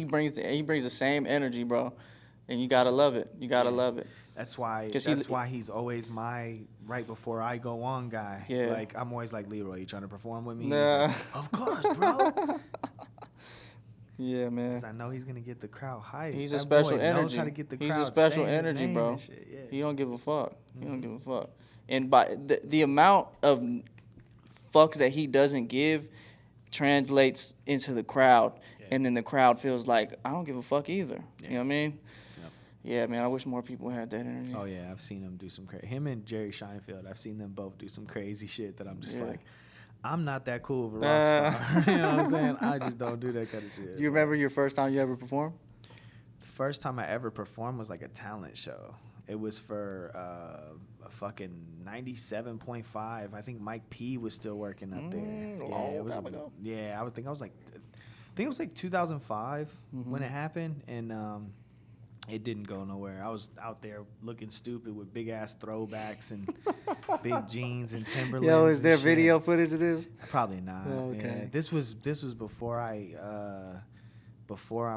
brings the same energy, bro. And you gotta love it. You gotta love it. That's why he's always my right before I go on guy. Yeah. Like I'm always like, Leroy, you trying to perform with me? Nah. He's like, of course, bro. Yeah, man. Because I know he's gonna get the crowd hyped. He's That a special boy knows energy. how to get the He's a crowd special saying his energy, name bro. and shit, yeah. He don't give a fuck. He don't give a fuck. And by the amount of fucks that he doesn't give translates into the crowd. Yeah. And then the crowd feels like, I don't give a fuck either. Yeah. You know what I mean? Yep. Yeah, man, I wish more people had that energy. Oh yeah, I've seen him do some crazy. Him and Jerry Scheinfeld, I've seen them both do some crazy shit that I'm just Yeah. like, I'm not that cool of a rock star. You know what I'm saying? I just don't do that kind of shit. Do you remember your first time you ever performed? The first time I ever performed was like a talent show. It was for a fucking 97.5. I think Mike P was still working up there. Yeah, it was. Yeah, I think it was like 2005 when it happened, and it didn't go nowhere. I was out there looking stupid with big ass throwbacks and big jeans and Timberlands. Yo, is there and shit. video footage of this? Probably not. Oh, okay. Yeah. This was before I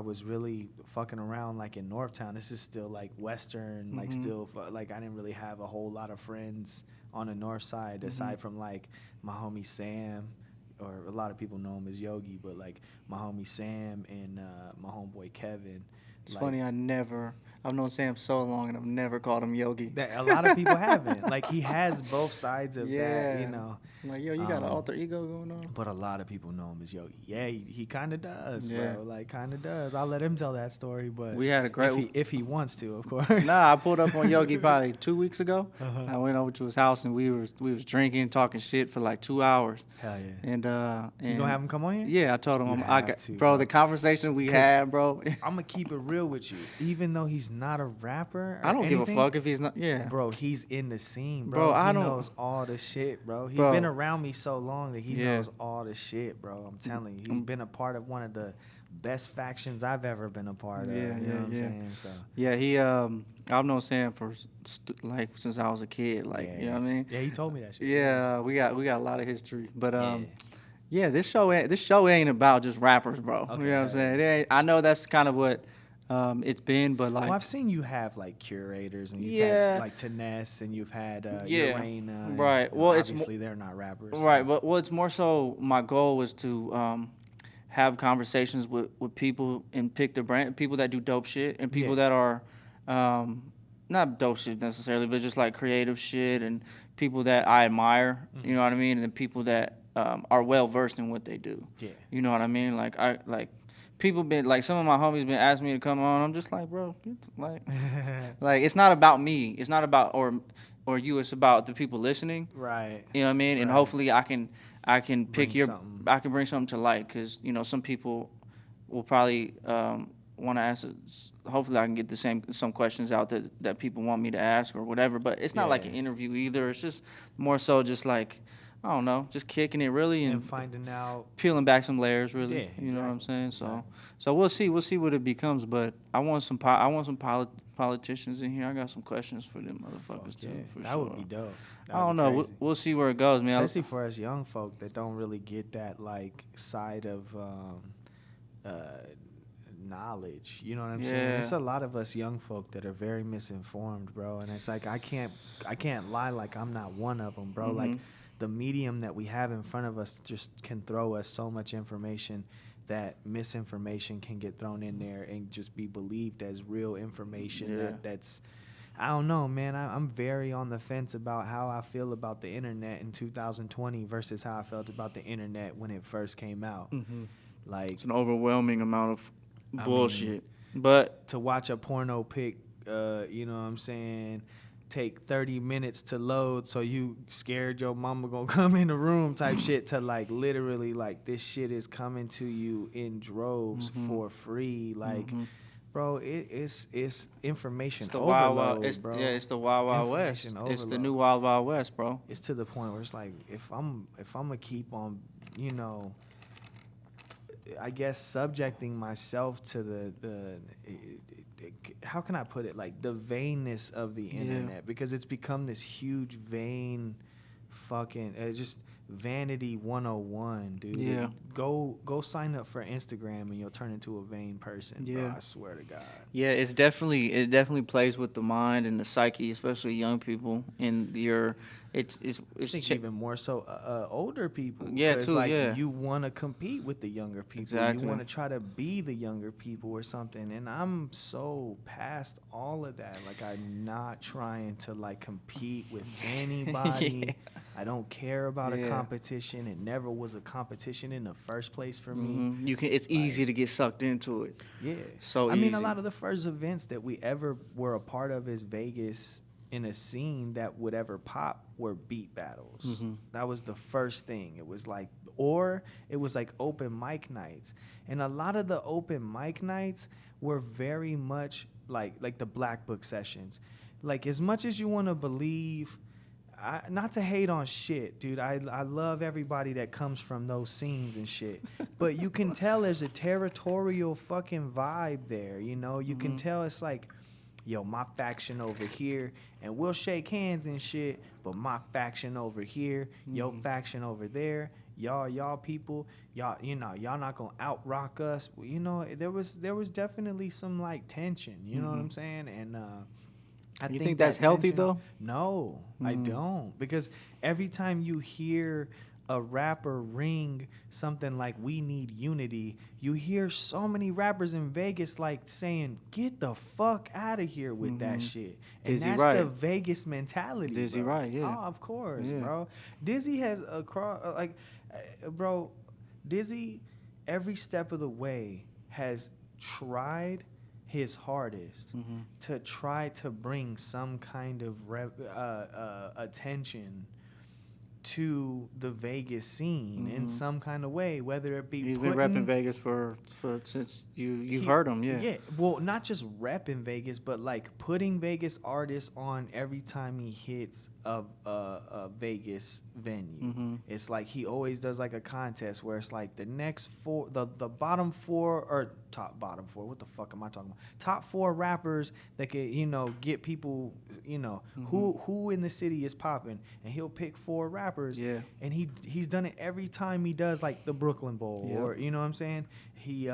was really fucking around like in Northtown. This is still like Western, like still like I didn't really have a whole lot of friends on the North Side aside from like my homie Sam, or a lot of people know him as Yogi, but like my homie Sam and my homeboy Kevin. It's funny, I never I've known Sam so long, and I've never called him Yogi. That a lot of people haven't. Like, he has both sides of that, you know. I'm like, yo, you got an alter ego going on. But a lot of people know him as Yogi. Yeah, he kind of does, Yeah. bro. Like, kind of does. I'll let him tell that story, but We had a great. if he wants to, of course. Nah, I pulled up on Yogi probably 2 weeks ago. I went over to his house and we was drinking, talking shit for like 2 hours. Hell yeah. And You gonna have him come on here? Yeah, I told him You I have got to, bro. bro. The conversation we had, bro. I'm gonna keep it real with you. Even though he's not a rapper, or I don't give a anything, fuck if he's not. Yeah, bro, he's in the scene, Bro, bro. I He don't- knows all the shit, bro. He's Bro. been around me so long that he Yeah. knows all the shit, bro. I'm telling you, he's been a part of one of the best factions I've ever been a part of. Yeah, You know yeah, what I'm yeah. saying? So Yeah, he I've known Sam for like since I was a kid. Like, you know what I mean? Yeah, he told me that shit. Yeah, we got a lot of history. But Yeah. yeah, this show ain't about just rappers, bro. Okay, You know what I'm saying? It ain't, I know that's kind of what it's been, but like Well, I've seen you have like curators, and you've Yeah. had like Taness, and you've had Yeah. Urena, and, Right. Well, it's mo- obviously they're not rappers. so- right, but well, it's more so my goal was to have conversations with people and pick the brand people that do dope shit and people Yeah. that are not dope shit necessarily, but just like creative shit and people that I admire. You know what I mean? And the people that are well versed in what they do. Yeah. You know what I mean? Like people been like some of my homies been asking me to come on. I'm just like, bro, it's like it's not about me. It's not about or you. It's about the people listening. Right. You know what I mean? And Right. hopefully I can pick Bring your something. I can bring something to light because you know some people will probably want to ask. Hopefully I can get some questions out that people want me to ask or whatever. But it's not like an Yeah. interview either. It's just more so just like I don't know, just kicking it really And finding out. peeling back some layers, really. Yeah, You know what I'm exactly, saying? So, exactly. so we'll see what it becomes. But I want some politicians in here. I got some questions for them motherfuckers Fuck too. yeah. For That sure. would be dope. That I would don't be know. crazy. We'll see where it goes, man. Especially for us young folk that don't really get that like side of knowledge. You know what I'm saying? Yeah. It's a lot of us young folk that are very misinformed, bro. And it's like I can't lie like I'm not one of them, bro. Like the medium that we have in front of us just can throw us so much information that misinformation can get thrown in there and just be believed as real information. Yeah. That's I don't know, man. I'm very on the fence about how I feel about the internet in 2020 versus how I felt about the internet when it first came out. Like It's an overwhelming amount of I bullshit. But to watch a porno pic, you know what I'm saying, take 30 minutes to load so you scared your mama gonna come in the room type shit to like literally like this shit is coming to you in droves for free. Like, bro, it's information it's the overload, wild, wild. bro. It's the wild, wild west. Information It's the overload. new wild, wild west, bro. It's to the point where it's like if I'm gonna keep on, you know, I guess subjecting myself to the how can I put it, like the vainness of the internet, because it's become this huge vain fucking just vanity 101, dude. Yeah. Go sign up for Instagram and you'll turn into a vain person, bro. Yeah. I swear to God. Yeah, it definitely plays with the mind and the psyche, especially young people. And it's I think even more so older people. Yeah, 'cause, too, like, yeah. you want to compete with the younger people. Exactly. You want to try to be the younger people or something. And I'm so past all of that. Like, I'm not trying to, like, compete with anybody. Yeah. I don't care about a Yeah. competition. It never was a competition in the first place for me. It's easy to get sucked into it. Yeah. So I mean, a easy. lot of the first events that we ever were a part of as Vegas in a scene that would ever pop were beat battles. That was the first thing. It was like, or it was like open mic nights. And a lot of the open mic nights were very much like the Black Book sessions. Like, as much as you want to believe, not to hate on shit, dude. I love everybody that comes from those scenes and shit. But you can tell there's a territorial fucking vibe there, you know? You can tell it's like, yo, my faction over here, and we'll shake hands and shit, but my faction over here, your faction over there, y'all people, y'all not gonna out rock us. Well, you know, there was definitely some like tension, you know what I'm saying? And You think that's healthy, though? No, I don't. Because every time you hear a rapper ring something like "We need unity," you hear so many rappers in Vegas like saying, "Get the fuck out of here with that shit." And Dizzy that's Wright. the Vegas mentality. Dizzy bro. Wright, yeah. Oh, of course, Yeah. bro. Dizzy has bro, Dizzy every step of the way has tried his hardest to try to bring some kind of attention to the Vegas scene in some kind of way, whether it be he's been repping Vegas for since you've heard him, yeah. Well, not just repping Vegas, but like putting Vegas artists on every time he hits a Vegas venue. It's like he always does like a contest where it's like the next four, the bottom four or bottom four. What the fuck am I talking about? Top 4 rappers that could get people who in the city is popping, and he'll pick 4 rappers. Yeah. And he's done it every time he does like the Brooklyn Bowl or you know what I'm saying. He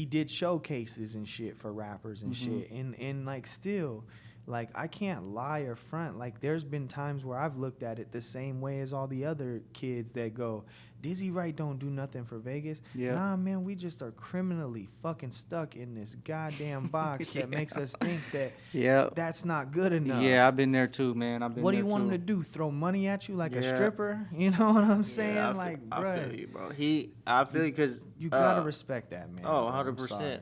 did showcases and shit for rappers and shit, and like still. Like, I can't lie or front. Like, there's been times where I've looked at it the same way as all the other kids that go, Dizzy Wright don't do nothing for Vegas. Yeah. Nah, man, we just are criminally fucking stuck in this goddamn box that makes us think that that's not good enough. Yeah, I've been there too, man. What do you want him to do? Throw money at you like a stripper? You know what I'm saying? I feel you, bro. I feel you because you gotta respect that, man. Oh, 100%.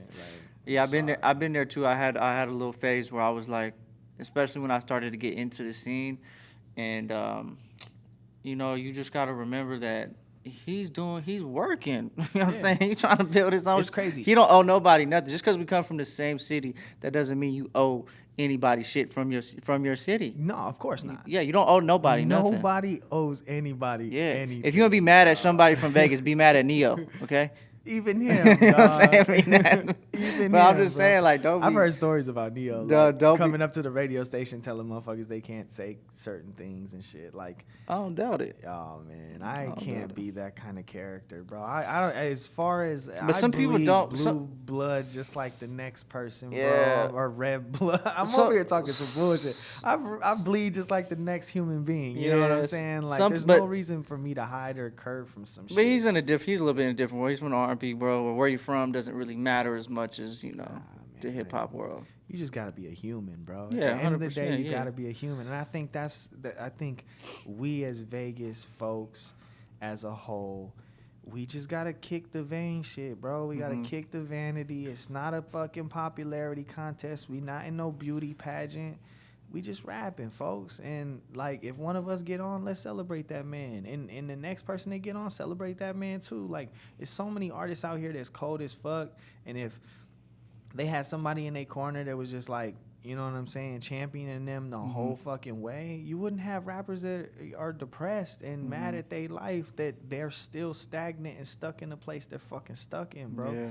Yeah, I've been there. I've been there too. I had a little phase where I was like, especially when I started to get into the scene, and you just got to remember that he's working. You know what I'm saying? He's trying to build his own. It's crazy. He don't owe nobody nothing. Just because we come from the same city, that doesn't mean you owe anybody shit from your city. No, of course not. Yeah, you don't owe nobody nothing. Nobody owes anybody anything. If you want to be mad at somebody from Vegas, be mad at Neo, okay? Even him, you know what I'm saying? Even but I'm just saying, like, don't. I've heard stories about Neo coming up to the radio station telling motherfuckers they can't say certain things and shit. Like, I don't doubt it. Oh man, I can't be that kind of character, bro. I don't. As far as but some people don't. Blue blood, just like the next person, bro, or red blood. I'm over here talking some bullshit. I bleed just like the next human being. You know what I'm saying? Like, there's no reason for me to hide or curve from some shit. But he's a little bit in a different way. He's from the R&B world, or where you're from doesn't really matter as much as the hip hop world. You just gotta be a human, bro. Yeah, at the end of the day, you gotta be a human, and I think I think we as Vegas folks, as a whole, we just gotta kick the vain shit, bro. We gotta kick the vanity. It's not a fucking popularity contest. We not in no beauty pageant. We just rapping, folks. And, like, if one of us get on, let's celebrate that man. And the next person they get on, celebrate that man, too. Like, there's so many artists out here that's cold as fuck. And if they had somebody in their corner that was just, like, you know what I'm saying, championing them the whole fucking way, you wouldn't have rappers that are depressed and mad at their life that they're still stagnant and stuck in the place they're fucking stuck in, bro. Yeah.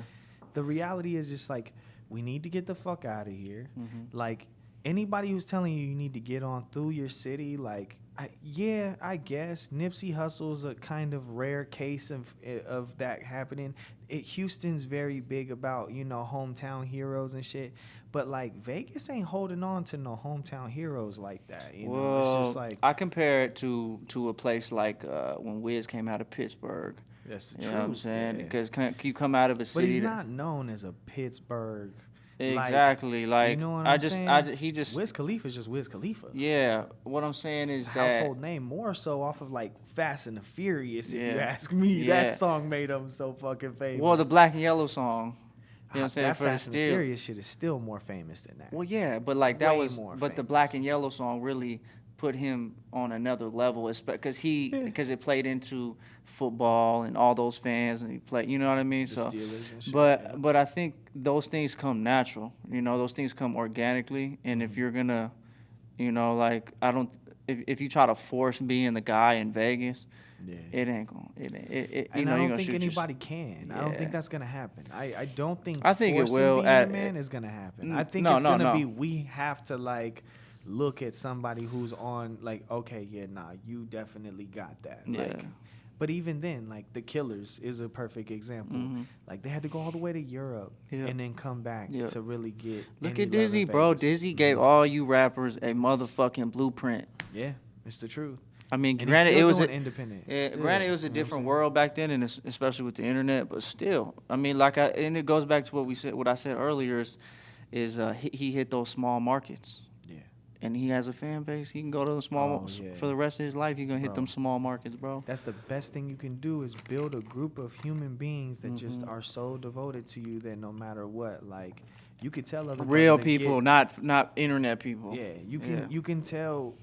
The reality is just, like, we need to get the fuck out of here. Like, anybody who's telling you need to get on through your city, like, I guess Nipsey Hussle's a kind of rare case of that happening. Houston's very big about, hometown heroes and shit. But, like, Vegas ain't holding on to no hometown heroes like that. Well, it's just like, I compare it to a place like when Wiz came out of Pittsburgh. That's the truth. You know what I'm saying? Because you come out of a city. But he's not known as a Pittsburgh. Exactly. Like, you know what I'm saying? He just Wiz Khalifa is just Wiz Khalifa. Yeah. What I'm saying is that household name more so off of like Fast and the Furious. If you ask me, that song made him so fucking famous. Well, the Black and Yellow song. You know what I'm saying? That Fast and the Furious shit is still more famous than that. Well, yeah, but like that was more. But famous. The Black and Yellow song really put him on another level, because it played into football and all those fans, and he played, you know what I mean? The Steelers and shit, but I think those things come natural, those things come organically, and if you're gonna, like, if you try to force being the guy in Vegas, it ain't gonna. And I don't think anybody can. I don't think that's gonna happen. I don't think. I think it will. Man is gonna happen. I think it's gonna be. We have to like look at somebody who's on like, okay, you definitely got that. Like, but even then, like, the Killers is a perfect example. Like, they had to go all the way to Europe and then come back to really get. Look at Dizzy, bro. Dizzy gave all you rappers a motherfucking blueprint. Yeah, it's the truth. I mean, And granted, it was independent. Granted, it was a different world back then, and especially with the internet. But still, I mean, and it goes back to what I said earlier is he hit those small markets. Yeah. And he has a fan base. He can go to the for the rest of his life. He's gonna hit them small markets, bro. That's the best thing you can do is build a group of human beings that just are so devoted to you that no matter what, like you could tell other real people, not internet people. Yeah, you can tell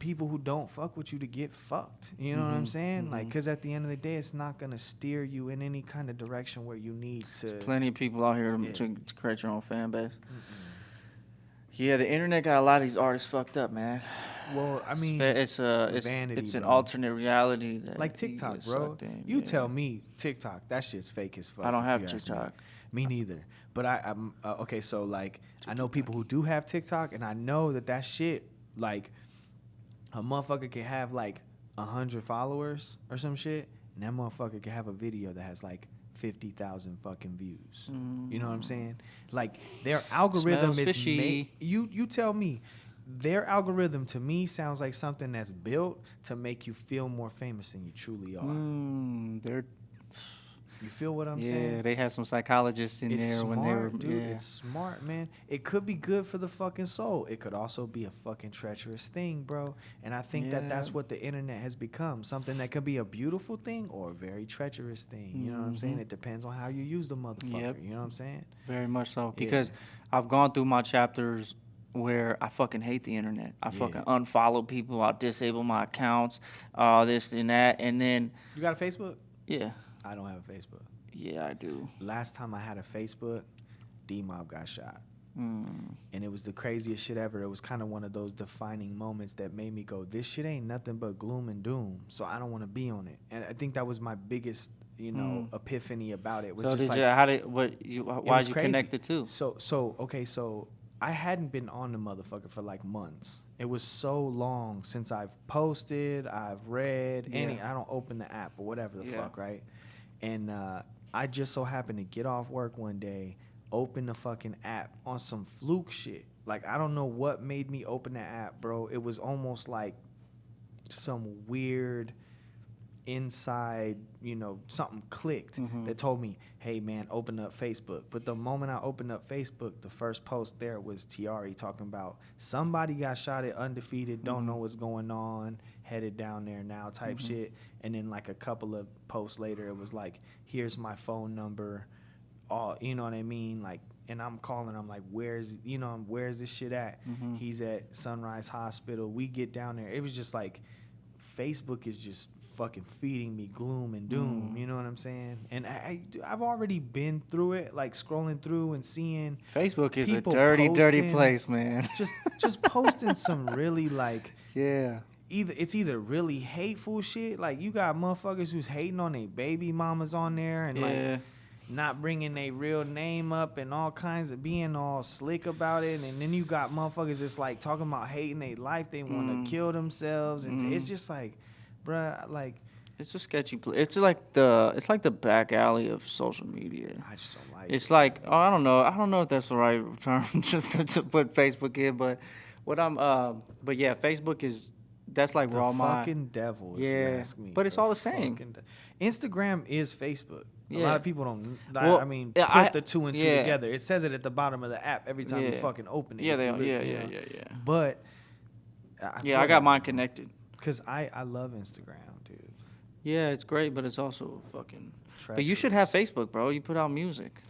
people who don't fuck with you to get fucked. You know what I'm saying? Like, because at the end of the day, it's not gonna steer you in any kind of direction where you need to. There's plenty of people out here to create your own fan base. Yeah, the internet got a lot of these artists fucked up, man. Well, I mean, it's vanity, it's an bro. alternate reality that like TikTok, bro. You tell me TikTok, that shit's fake as fuck. I don't have TikTok. Me neither. But I'm okay. So like, I know people who do have TikTok, and I know that shit, like, a motherfucker can have like 100 followers or some shit, and that motherfucker can have a video that has like 50,000 fucking views. You know what I'm saying? Like, their algorithm is made. You tell me. Their algorithm to me sounds like something that's built to make you feel more famous than you truly are. You feel what I'm saying? Yeah, they had some psychologists in there smart, when they were. Dude, it's smart, man. It could be good for the fucking soul. It could also be a fucking treacherous thing, bro. And I think that's what the internet has become. Something that could be a beautiful thing or a very treacherous thing. You know what I'm saying? It depends on how you use the motherfucker. Yep. You know what I'm saying? Very much so. Because I've gone through my chapters where I fucking hate the internet. I fucking unfollow people. I disable my accounts, this and that. And then... You got a Facebook? Yeah. I don't have a Facebook. Yeah, I do. Last time I had a Facebook, D-Mob got shot. And it was the craziest shit ever. It was kind of one of those defining moments that made me go, this shit ain't nothing but gloom and doom, so I don't want to be on it. And I think that was my biggest, epiphany about it. Was so just why did you connect the two? So I hadn't been on the motherfucker for like months. It was so long since I've posted, I've read, I don't open the app or whatever the fuck, right? And I just so happened to get off work one day, open the fucking app on some fluke shit. Like, I don't know what made me open the app, bro. It was almost like some weird inside, something clicked that told me, hey, man, open up Facebook. But the moment I opened up Facebook, the first post there was Tiari talking about somebody got shot at Undefeated, don't know what's going on, headed down there now type shit. And then like a couple of posts later, it was like, here's my phone number, you know what I mean? Like, and I'm calling, I'm like, where's this shit at? He's at Sunrise Hospital. We get down there. It was just like, Facebook is just fucking feeding me gloom and doom, you know what I'm saying? And I've already been through it, like scrolling through and seeing Facebook is a dirty place, man. just posting some really like it's either really hateful shit, like you got motherfuckers who's hating on their baby mamas on there and like not bringing their real name up and all kinds of being all slick about it, and then you got motherfuckers that's like talking about hating their life, they want to kill themselves, and it's just like, bruh, like, it's a sketchy place. It's like the back alley of social media. I just don't like it's like, I don't know if that's the right term just to put Facebook in, but Facebook that's like the where all my fucking devil, if you ask me. But it's all the same. Instagram is Facebook. A Yeah. lot of people don't. Well, put the two and two together. It says it at the bottom of the app every time you fucking open it. Yeah. But I got mine connected. Because I love Instagram, dude. Yeah, it's great, but it's also fucking. Treacherous. But you should have Facebook, bro. You put out music.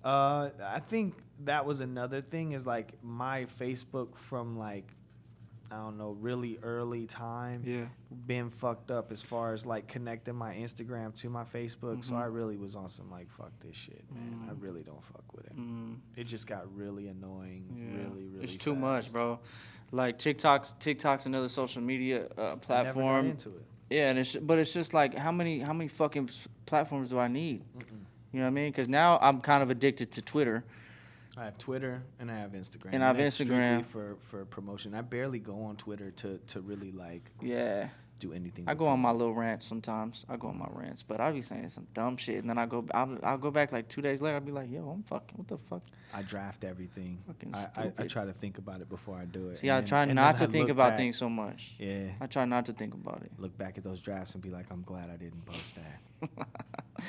I think that was another thing, is like my Facebook from like, I don't know, really early time been fucked up as far as like connecting my Instagram to my Facebook. So I really was on some like, fuck this shit, man. I really don't fuck with it. It just got really annoying, really It's too much, bro. Like TikTok's another social media platform. I never got into it. Yeah, and it's just like, how many fucking platforms do I need? You know what I mean? Because now I'm kind of addicted to Twitter. I have Twitter and I have Instagram. And I have it's Instagram strictly for promotion. I barely go on Twitter to really like do anything. I go on my little rants sometimes. I go on my rants, but I be saying some dumb shit, and then I'll go back like 2 days later. I'll be like, yo, I'm fucking, what the fuck? I draft everything. Fucking I stupid. try to think about it before I do it. See, I try not to think about things so much. Yeah. I try not to think about it. Look back at those drafts and be like, I'm glad I didn't post that.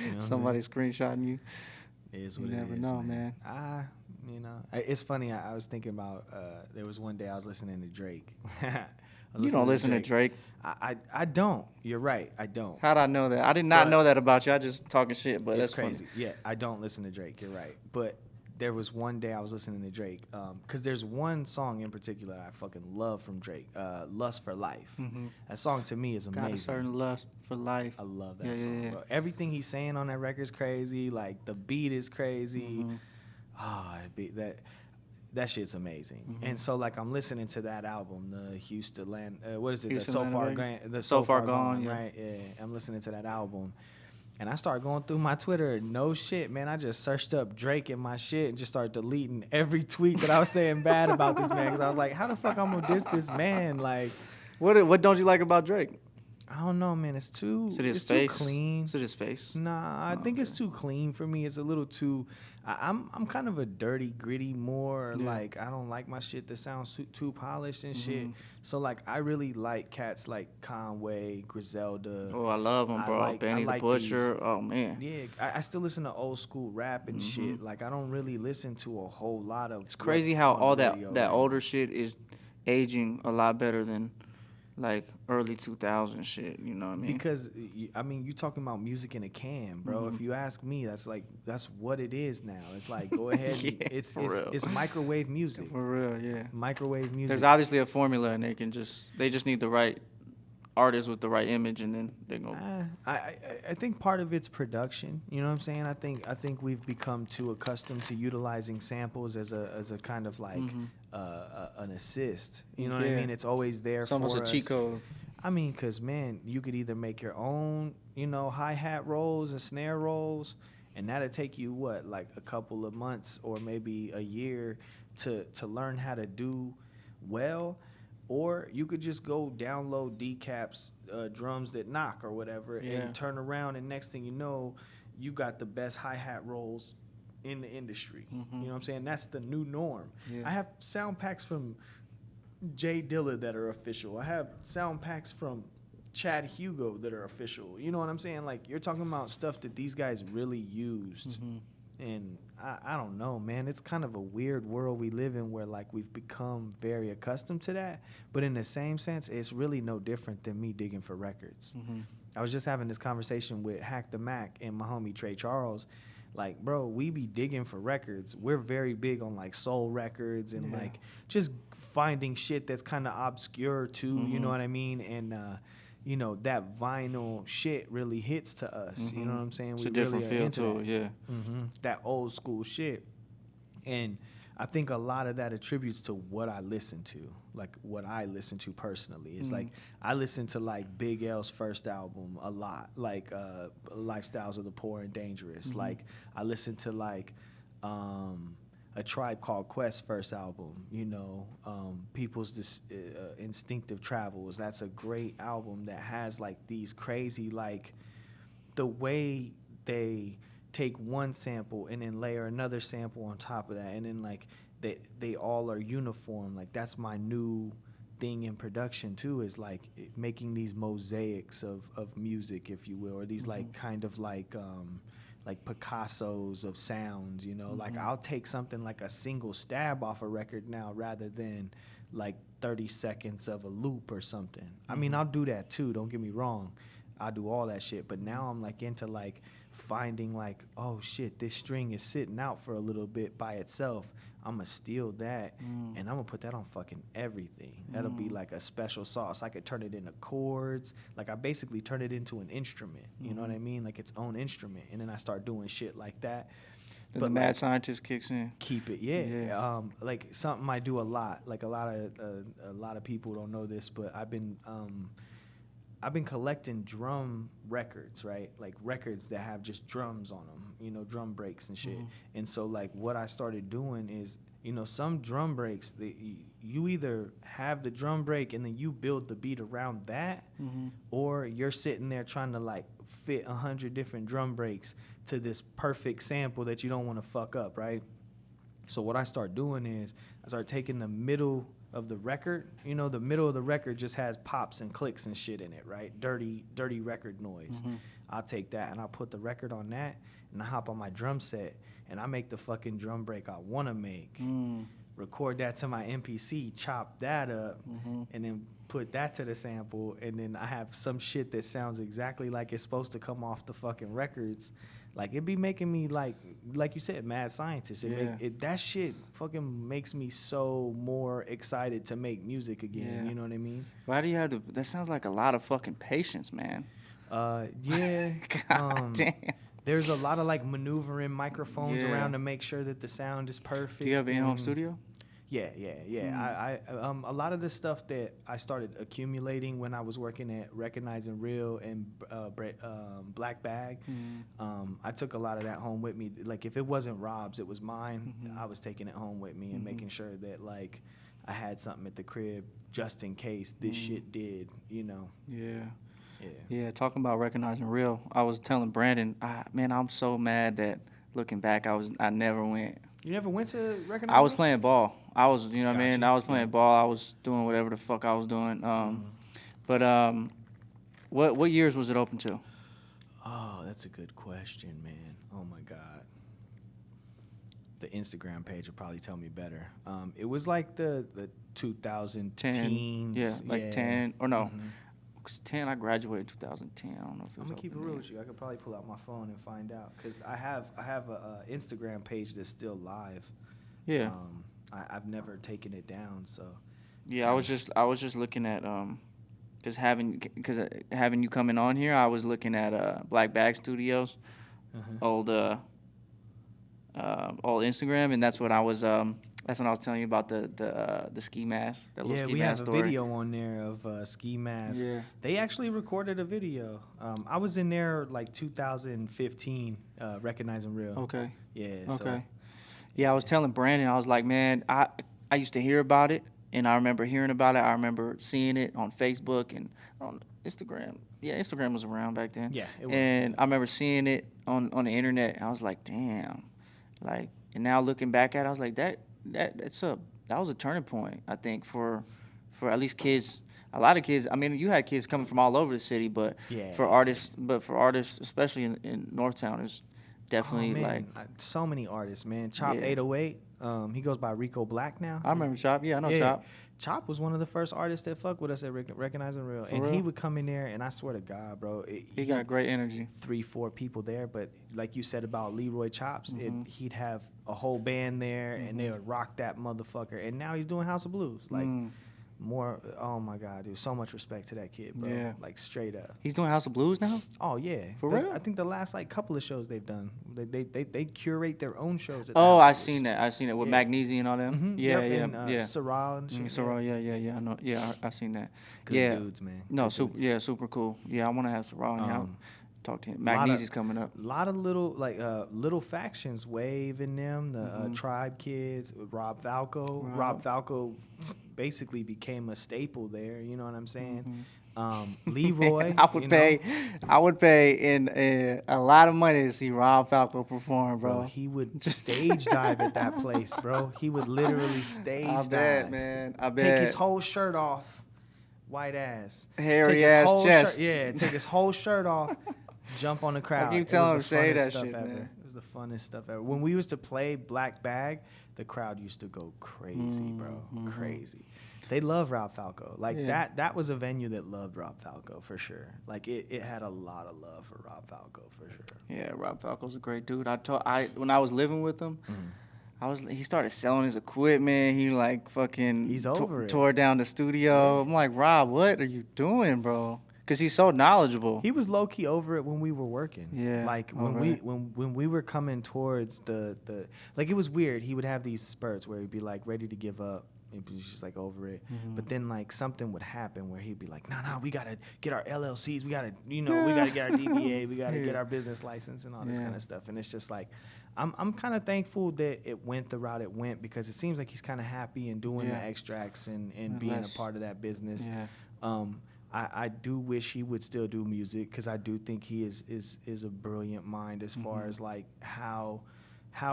You know Somebody screenshotting you. It is what You it never is, know, man. You know, it's funny. I was thinking about, there was one day I was listening to Drake. You don't listen to Drake. I don't. You're right. I don't. How'd I know that? I did not know that about you. I just talking shit, but it's that's crazy. funny. Yeah, I don't listen to Drake. You're right. But there was one day I was listening to Drake, because there's one song in particular I fucking love from Drake, Lust for Life. Mm-hmm. That song to me is amazing. Got a certain lust for life. I love that song, bro. Everything he's saying on that record is crazy. Like, the beat is crazy. That shit's amazing. Mm-hmm. And so, like, I'm listening to that album, the Houston Land, what is it? Houston The So Far Gone, right? Yeah, I'm listening to that album. And I started going through my Twitter. No shit, man. I just searched up Drake in my shit and just started deleting every tweet that I was saying bad about this man. Because I was like, how the fuck I'm going to diss this man? Like, what don't you like about Drake? I don't know, man. It's too, it's too clean. Is it his face? Nah, I think it's too clean for me. It's a little too. I'm kind of a dirty, gritty more. Yeah. Like, I don't like my shit that sounds too polished and shit. So, like, I really like cats like Conway, Griselda. Oh, I love them, bro. Benny the Butcher. Oh, man. Yeah, I still listen to old school rap and shit. Like, I don't really listen to a whole lot of. It's crazy how all that older shit is aging a lot better than, like, early 2000 shit, you know what I mean? Because, I mean, you talking about music in a can, bro. If you ask me, that's what it is now. It's like, go ahead. It's microwave music. For real, yeah. Microwave music. There's obviously a formula, and they just need the right artist with the right image, and then they're going. I think part of it's production. You know what I'm saying? I think we've become too accustomed to utilizing samples as a kind of like an assist. You know what I mean? It's always there. It's almost a cheat code. I mean, cause man, you could either make your own, hi-hat rolls and snare rolls, and that'll take you like a couple of months or maybe a year to learn how to do well. Or you could just go download decaps, drums that knock or whatever, and turn around, and next thing you know, you got the best hi-hat rolls in the industry. You know what I'm saying? That's the new norm. I have sound packs from Jay Dilla that are official. I have sound packs from Chad Hugo that are official. You know what I'm saying? Like, you're talking about stuff that these guys really used. And I don't know, man. It's kind of a weird world we live in where, like, we've become very accustomed to that. But in the same sense, it's really no different than me digging for records. I was just having this conversation with Hack the Mac and my homie Trey Charles. Like, bro, we be digging for records. We're very big on, like, soul records and, like, just finding shit that's kind of obscure, too. You know what I mean? And, that vinyl shit really hits to us. You know what I'm saying? It's a different feel to it, yeah. That old school shit. And I think a lot of that attributes to what I listen to, like what I listen to personally. It's like I listen to like Big L's first album a lot, like Lifestyles of the Poor and Dangerous. Like I listen to like A Tribe Called Quest's first album, People's Instinctive Travels. That's a great album that has like these crazy, like the way they take one sample and then layer another sample on top of that, and then like they all are uniform. Like that's my new thing in production too, is like making these mosaics of music, if you will, or these like kind of like Picassos of sounds, like I'll take something like a single stab off a record now rather than like 30 seconds of a loop or something. I mean, I'll do that too, don't get me wrong. I'll do all that shit, but now I'm like into like finding like, oh shit, this string is sitting out for a little bit by itself. I'm gonna steal that and I'm gonna put that on fucking everything. That'll be like a special sauce. I could turn it into chords. Like I basically turn it into an instrument. You know what I mean? Like its own instrument. And then I start doing shit like that. But the mad scientist kicks in. Keep it, yeah. Like something I do a lot. Like a lot of people don't know this, but I've been collecting drum records, right? Like records that have just drums on them, drum breaks and shit. And so like what I started doing is, some drum breaks, you either have the drum break and then you build the beat around that, or you're sitting there trying to like fit 100 different drum breaks to this perfect sample that you don't want to fuck up, right? So what I start doing is I start taking the middle of the record. You know, the middle of the record just has pops and clicks and shit in it, right? Dirty record noise. I'll take that and I'll put the record on that, and I hop on my drum set and I make the fucking drum break I want to make. Record that to my MPC, chop that up, and then put that to the sample, and then I have some shit that sounds exactly like it's supposed to come off the fucking records. Like, it be making me, like you said, mad scientist. That shit fucking makes me so more excited to make music again. You know what I mean? Why do you have to? That sounds like a lot of fucking patience, man. Yeah. God damn. There's a lot of, like, maneuvering microphones around to make sure that the sound is perfect. Do you have an in-home studio? Yeah. I a lot of the stuff that I started accumulating when I was working at Recognizing Real and Black Bag, I took a lot of that home with me. Like, if it wasn't Rob's, it was mine. I was taking it home with me and making sure that, like, I had something at the crib just in case this shit did, you know. Yeah, talking about Recognizing Real, I was telling Brandon, man, I'm so mad that looking back, I never went. You never went to Recognizing I was Real? playing ball. I was, you know what I mean? Gotcha. I was playing ball. I was doing whatever the fuck I was doing. But what years was it open to? Oh, that's a good question, man. Oh, my God. The Instagram page will probably tell me better. It was like the 2010 teens. Yeah, like 10. Or no. 10, I graduated 2010. I don't know if it was I'm gonna keep it real with you. I could probably pull out my phone and find out, because I have a Instagram page that's still live. Yeah. I've never taken it down, so. Yeah, I was just looking at because having you coming on here, I was looking at Black Bag Studios, old Instagram, and that's when I was telling you about the ski mask. That little ski we mask have story. a video on there of ski mask. Yeah. They actually recorded a video. I was in there like 2015, Recognizing Real. Okay. Yeah. Okay. So, yeah, I was telling Brandon, I was like, man, I used to hear about it, and I remember hearing about it. I remember seeing it on Facebook and on Instagram. Yeah, Instagram was around back then. Yeah, it was. And I remember seeing it on the internet. I was like, damn. Like, and now looking back at it, I was like, that was a turning point, I think, for at least kids. A lot of kids. I mean, you had kids coming from all over the city, but for artists, especially in Northtown, it's definitely so many artists, man. Chop 808. He goes by Rico Black now. I remember Chop. Yeah, I know Chop. Chop was one of the first artists that fucked with us at Recognizing Real. He would come in there, and I swear to God, bro. He got great energy. 3-4 people there, but like you said about Leroy Chops, he'd have a whole band there, and they would rock that motherfucker. And now he's doing House of Blues. Like, more, oh my God, dude. So much respect to that kid, bro. Yeah. Like, straight up. He's doing House of Blues now? Oh, yeah. For real? I think the last, like, couple of shows they've done, they curate their own shows at I seen that. I seen it with Magnesia and all them. Yeah. Sorrel and shit. Sorrel, yeah, I know. Yeah, I seen that. Good dudes, man. No, super cool. Yeah, I want to have Sorrel and talk to him. Magnesia's coming up. A lot of little factions, Wave in them, the Tribe Kids, Rob Falco. Rob Falco basically became a staple there. You know what I'm saying? Leroy. I would pay in a lot of money to see Rob Falco perform, bro. He would stage dive at that place, bro. He would literally stage dive. I bet, man. Take his whole shirt off, white ass, hairy ass chest. Take his whole shirt off. Jump on the crowd. I keep telling him to say that shit, man. It was the funnest stuff ever. When we used to play Black Bag, the crowd used to go crazy, bro. Crazy. They love Rob Falco. Like, that was a venue that loved Rob Falco for sure. Like, it had a lot of love for Rob Falco for sure. Yeah, Rob Falco's a great dude. When I was living with him, he started selling his equipment. He like fucking he's over tore down the studio. I'm like, Rob, what are you doing, bro? Because he's so knowledgeable. He was low key over it when we were working. Yeah. Like when we were coming towards the like, it was weird. He would have these spurts where he'd be like ready to give up, He was just like over it. But then like something would happen where he'd be like, no, we gotta get our LLCs, we gotta we gotta get our DBA, we gotta get our business license and all this kind of stuff. And it's just like, I'm kind of thankful that it went the route it went, because it seems like he's kind of happy and doing the extracts and being a part of that business. I do wish he would still do music, because I do think he is a brilliant mind as far as like how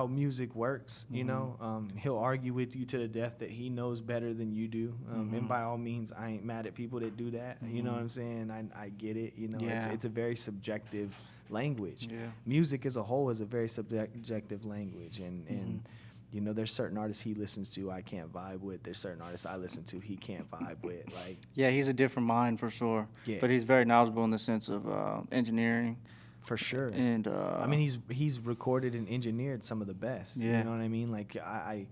music works, you know. He'll argue with you to the death that he knows better than you do. And by all means, I ain't mad at people that do that. You know what I'm saying? I get it. You know, it's a very subjective language. Music as a whole is a very subjective language. And you know, there's certain artists he listens to I can't vibe with. There's certain artists I listen to he can't vibe with. Like, yeah, he's a different mind for sure. Yeah. But he's very knowledgeable in the sense of engineering. For sure. And I mean, he's recorded and engineered some of the best. You know what I mean? Like I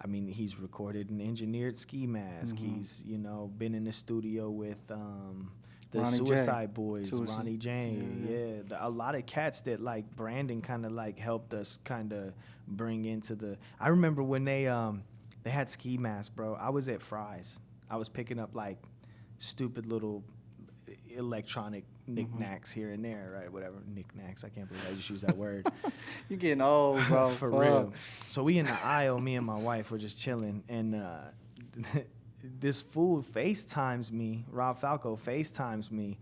mean, he's recorded and engineered Ski Mask. He's, you know, been in the studio with the Ronnie Suicide J. Boys, Ronnie J. A lot of cats that like Brandon kind of like helped us kind of bring into the. I remember when they had Ski Mask, bro. I was at Fry's. I was picking up like stupid little electronic knickknacks here and there, right? Whatever, knickknacks. I can't believe I just used that word. You're getting old, bro. For real. So we in the aisle, me and my wife were just chilling, and this fool FaceTimes me, Rob Falco FaceTimes me,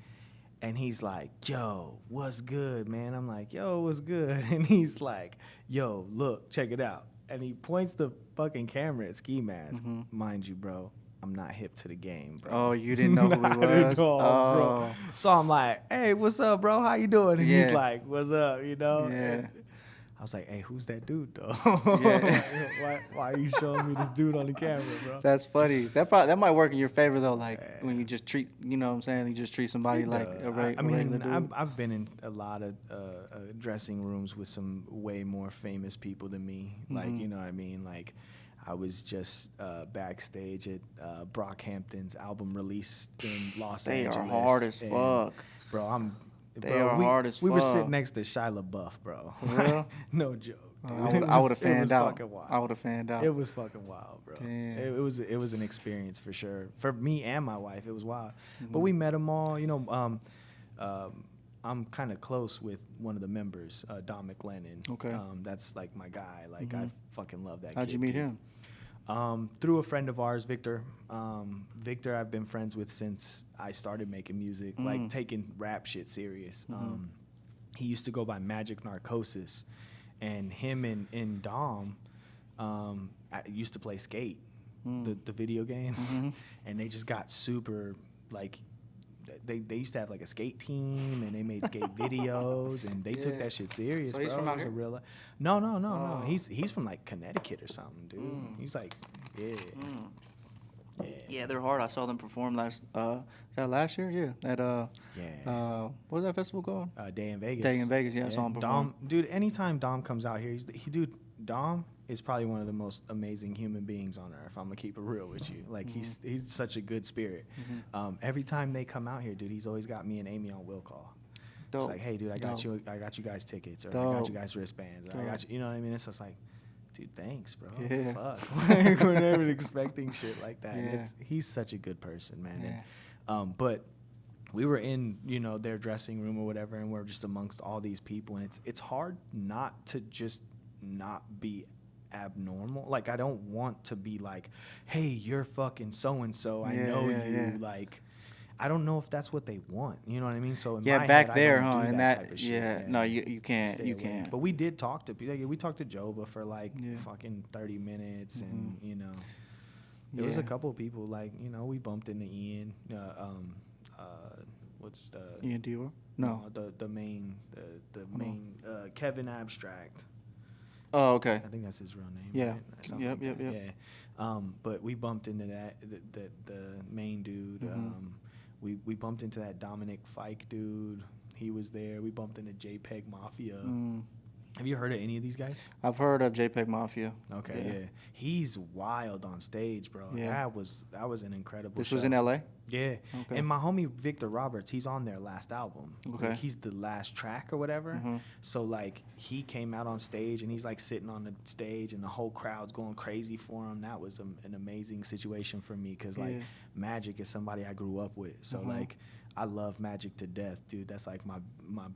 and he's like, yo, what's good, man? I'm like, yo, what's good? And he's like, yo, look, check it out. And he points the fucking camera at Ski Mask. Mind you, bro, I'm not hip to the game, bro. Oh, you didn't know who he was? Bro. So I'm like, hey, what's up, bro? How you doing? And he's like, what's up, you know? And I was like, hey, who's that dude, though? Why are you showing me this dude on the camera, bro? That's funny. That might work in your favor, though, like when you just treat, you know what I'm saying? You just treat somebody like a regular dude. I've been in a lot of dressing rooms with some way more famous people than me. Like, you know what I mean? Like, I was just backstage at Brockhampton's album release in Los Angeles. They are hard as fuck. Bro, hard as fuck. We were sitting next to Shia LaBeouf, bro. For real? No joke. I would have fanned out. I would have fanned out. It was fucking wild, bro. It was an experience for sure. For me and my wife, it was wild. But we met them all. You know, I'm kind of close with one of the members, Don McLennan. Okay. That's like my guy. Like I fucking love that. How'd you meet him? Through a friend of ours, Victor. Victor, I've been friends with since I started making music, like taking rap shit serious. He used to go by Magic Narcosis, and him and Dom I used to play Skate, the video game, and they just got super like. They used to have like a skate team, and they made skate videos, and they took that shit serious. So he's bro. from out here? No. He's from like Connecticut or something, dude. He's like, Yeah, they're hard. I saw them perform last. Is that last year? Yeah. At what was that festival called? Day in Vegas. Day in Vegas. Yeah, I saw him perform. Dom, dude. Anytime Dom comes out here, Dom is probably one of the most amazing human beings on earth. I'm gonna keep it real with you. Like he's such a good spirit. Every time they come out here, dude, he's always got me and Amy on will call. Dope. It's like, hey, dude, I got you guys tickets, or I got you guys wristbands, or I got you know what I mean? It's just like, dude, thanks, bro. Yeah. Fuck. Like, we're never expecting shit like that. Yeah. He's such a good person, man. Yeah. And, but we were in, you know, their dressing room or whatever, and we're just amongst all these people, and it's hard not to just not be abnormal. Like, I don't want to be like, hey, you're fucking so and so. I know you. Yeah. Like, I don't know if that's what they want. You know what I mean? So in my back head, there, I don't do and that type of shit. No, you can't. You can't. But we did talk to people. Like, we talked to Joba for like fucking 30 minutes, and you know, there was a couple of people, like, you know, we bumped into Ian. What's the Ian Dior? No, the main Kevin Abstract. Oh, okay. I think that's his real name. Yeah. Right? Yep. Yeah. But we bumped into the main dude. We bumped into that Dominic Fike dude. He was there. We bumped into JPEG Mafia. Have you heard of any of these guys? I've heard of JPEG Mafia. Okay, yeah. He's wild on stage, bro. Yeah. That was an incredible This show. was in LA? Yeah. Okay. And my homie Victor Roberts, he's on their last album. Okay. Like, he's the last track or whatever. So like he came out on stage and he's like sitting on the stage and the whole crowd's going crazy for him. That was an amazing situation for me because like Magic is somebody I grew up with. So like I love Magic to death, dude. That's like my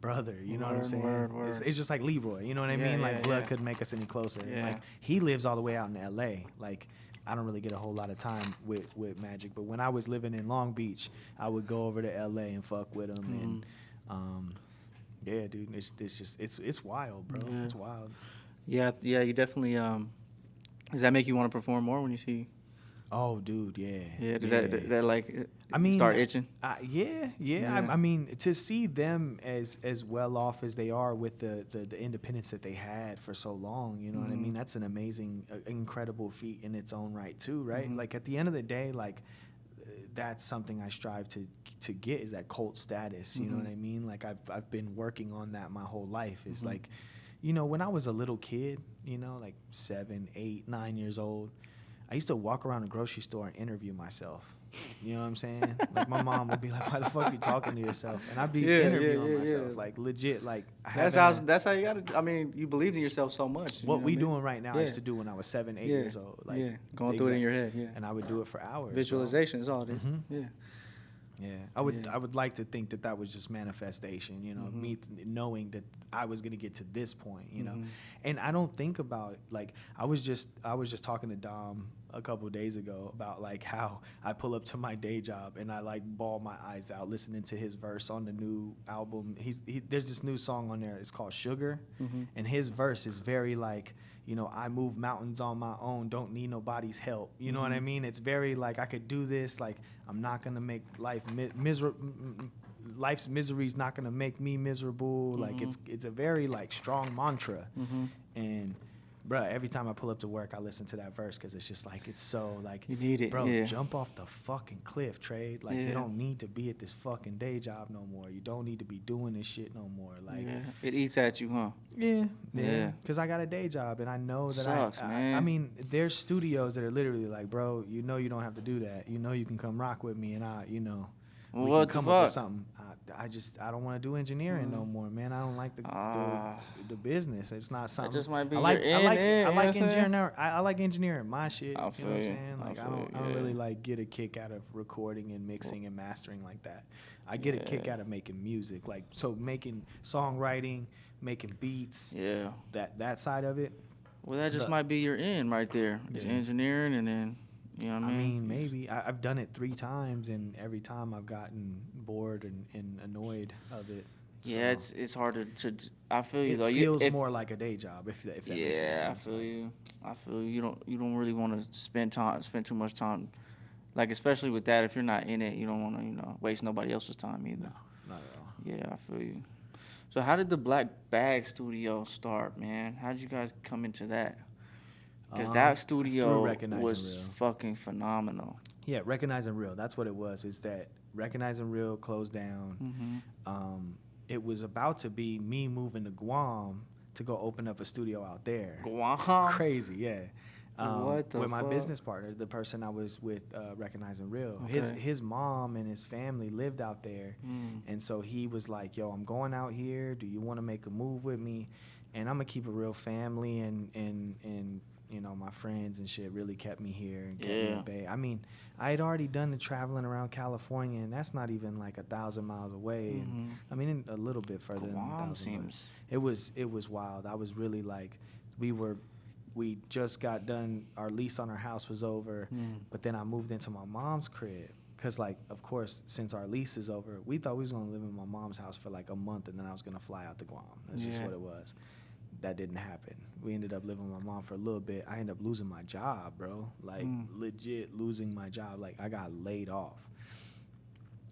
brother. You know what I'm saying? Word. It's just like Leroy. You know what I mean? Like blood couldn't make us any closer. Yeah. Like he lives all the way out in L.A. Like I don't really get a whole lot of time with Magic, but when I was living in Long Beach, I would go over to L.A. and fuck with him. And yeah, dude, it's wild, bro. Yeah. It's wild. Yeah. You definitely. Does that make you want to perform more when you see? Oh, dude, yeah. Yeah, does that like I mean, start itching? Yeah. I mean, to see them as well off as they are with the independence that they had for so long, you know what I mean? That's an amazing, incredible feat in its own right too, right? Like at the end of the day, like that's something I strive to get is that cult status, you know what I mean? Like I've been working on that my whole life. Is like, you know, when I was a little kid, you know, like 7, 8, 9 years old, I used to walk around the grocery store and interview myself. You know what I'm saying? Like my mom would be like, "Why the fuck are you talking to yourself?" And I'd be interviewing myself, like legit. Like that's how you got to. I mean, you believed in yourself so much. What we doing right now, I used to do when I was 7, 8 years old. Like going through it in your head. Yeah, and I would do it for hours. Visualization is all it is. Yeah, I would like to think that was just manifestation, you know, me knowing that I was gonna get to this point, you know, and I don't think about like I was just talking to Dom a couple of days ago about like how I pull up to my day job and I like bawl my eyes out listening to his verse on the new album. There's this new song on there. It's called Sugar, and his verse is very like, you know, I move mountains on my own, don't need nobody's help. You know what I mean? It's very like I could do this. Like I'm not gonna make life life's misery's not gonna make me miserable. Like it's a very like strong mantra. And bruh, every time I pull up to work, I listen to that verse because it's just like it's so like you need it, bro. Jump off the fuking cliff, Trade. Like you don't need to be at this fucking day job no more. You don't need to be doing this shit no more. Like it eats at you, huh? Yeah. Because I got a day job and I know that I mean, there's studios that are literally like, bro, you know, you don't have to do that. You know, you can come rock with me and we can come up with something. I don't want to do engineering no more, man. I don't like the business. It's not something. It just might be I like engineering. I like engineering my shit. You know what I'm you. saying? Like I don't really like get a kick out of recording and mixing and mastering like that. I get a kick out of making music, like so making songwriting, making beats. Yeah. That side of it. Well, that just might be your end right there. It's engineering and then. You know what I mean? I mean, maybe. I've done it 3 times, and every time I've gotten bored and annoyed of it. So yeah, it's harder to. I feel you though. It feels more like a day job, if that makes sense. Yeah, I feel you. You don't really want to spend too much time, like especially with that. If you're not in it, you don't want to waste nobody else's time either. No, not at all. Yeah, I feel you. So how did the Black Bag Studio start, man? How did you guys come into that? Because that studio was fucking phenomenal. Yeah, Recognizing Real. That's what it was. Is that Recognizing Real closed down. It was about to be me moving to Guam to go open up a studio out there. Guam? Crazy, yeah. What the with my fuck? business partner, the person I was with, Recognizing Real. Okay. His mom and his family lived out there. And so he was like, yo, I'm going out here. Do you want to make a move with me? And I'm going to keep a real family and you know, my friends and shit really kept me here and kept me in Bay. I mean, I had already done the traveling around California, and that's not even like 1,000 miles away. And, I mean, a little bit further than 1,000 miles. It was wild. I was really like, we just got done. Our lease on our house was over, but then I moved into my mom's crib. Because, like, of course, since our lease is over, we thought we was going to live in my mom's house for like a month, and then I was going to fly out to Guam. That's just what it was. That didn't happen. We ended up living with my mom for a little bit. I ended up losing my job, bro. Like, legit losing my job. Like, I got laid off.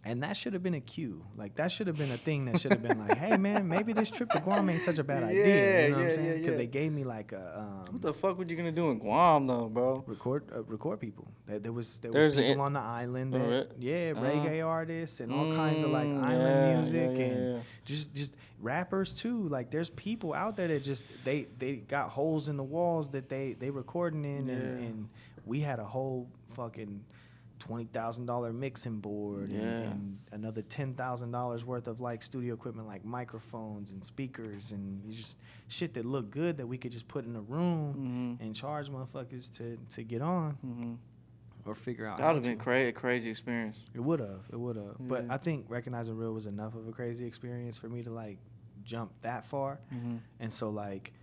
And that should have been a cue. Like, that should have been a thing that should have been like, hey, man, maybe this trip to Guam ain't such a bad idea. You know what I'm saying? Because they gave me like a... what the fuck were you going to do in Guam, though, bro? Record people. There was There's people on the island that, reggae artists and all kinds of like island music and just rappers too. Like, there's people out there that just, they got holes in the walls that they recording in and we had a whole fucking $20,000 mixing board and another $10,000 worth of like studio equipment, like microphones and speakers and just shit that looked good that we could just put in a room and charge motherfuckers to get on or figure out. That would have been a crazy experience. It would have. But I think Recognizing Real was enough of a crazy experience for me to like jump that far. And so like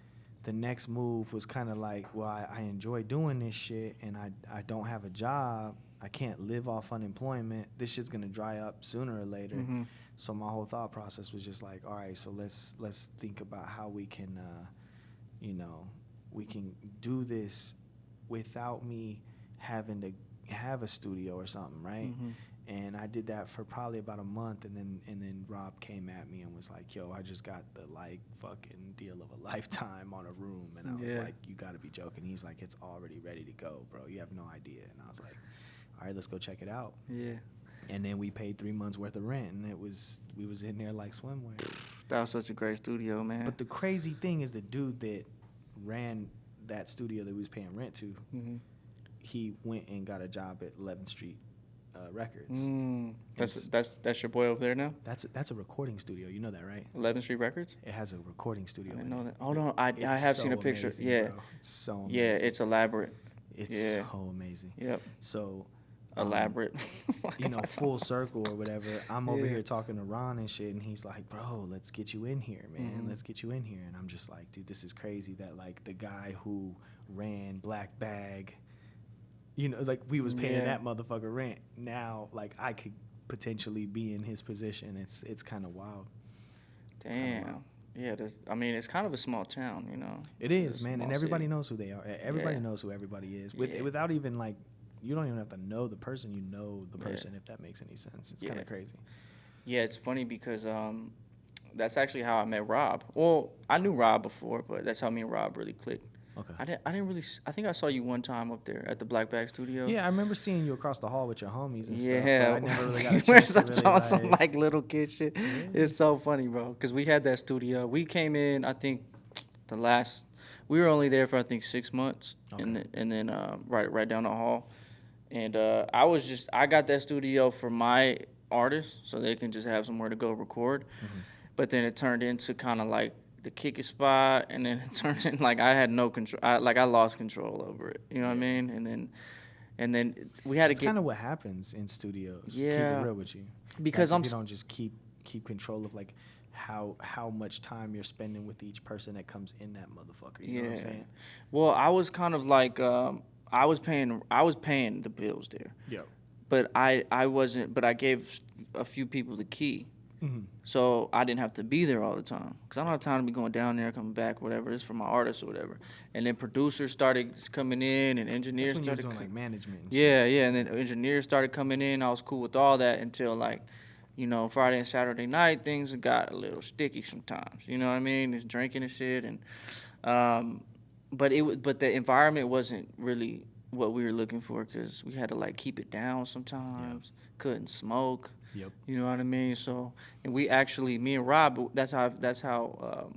the next move was kind of like, well, I enjoy doing this shit and I don't have a job. I can't live off unemployment. This shit's gonna dry up sooner or later. So my whole thought process was just like, all right, so let's think about how we can, we can do this without me having to have a studio or something, right? And I did that for probably about a month, and then Rob came at me and was like, yo, I just got the like fucking deal of a lifetime on a room, and I was like, you gotta be joking. He's like, it's already ready to go, bro. You have no idea. And I was like, all right, let's go check it out. And then we paid 3 months worth of rent, and we was in there like swimwear. That was such a great studio, man. But the crazy thing is the dude that ran that studio that we was paying rent to, he went and got a job at 11th Street Records. That's your boy over there now? That's a recording studio. You know that, right? 11th Street Records? It has a recording studio. I didn't know that. Hold on, I have seen a picture. Amazing, bro. It's so amazing. Yeah, it's elaborate. It's so amazing. Yep. So elaborate. Full circle or whatever. I'm over here talking to Ron and shit, and he's like, bro, let's get you in here, man. Let's get you in here. And I'm just like, dude, this is crazy that like the guy who ran Black Bag, like we was paying that motherfucker rent. Now, like I could potentially be in his position. It's kind of wild. Damn. Yeah, it's kind of a small town, It is, man, and everybody knows who they are. Everybody knows who everybody is. Without even like, you don't even have to know the person. You know the person, if that makes any sense. It's kind of crazy. Yeah, it's funny because that's actually how I met Rob. Well, I knew Rob before, but that's how me and Rob really clicked. Okay. I didn't really. I think I saw you one time up there at the Black Bag Studio. Yeah, I remember seeing you across the hall with your homies and stuff. Yeah, I never really got a chance to really on some like little kid shit. Yeah. It's so funny, bro, because we had that studio. We came in, I think, we were only there for I think 6 months, and then right down the hall, and I got that studio for my artists so they can just have somewhere to go record, but then it turned into kind of like the kick it spot, and then it turned in like I had no control. I lost control over it. You know what I mean? And then we had to get. That's kind of what happens in studios. Yeah. Keep it real with you. Because you don't just keep control of like how much time you're spending with each person that comes in that motherfucker. You know what I'm saying? Well, I was kind of like I was paying the bills there. Yeah. But I wasn't. But I gave a few people the key. So I didn't have to be there all the time because I don't have time to be going down there, coming back, whatever. It's for my artists or whatever. And then producers started coming in, and engineers started. That's when you was doing like management. And shit. And then engineers started coming in. I was cool with all that until like, Friday and Saturday night things got a little sticky sometimes. You know what I mean? It's drinking and shit, and but the environment wasn't really what we were looking for because we had to like keep it down sometimes. Couldn't smoke. Yep. You know what I mean? So, and me and Rob, that's how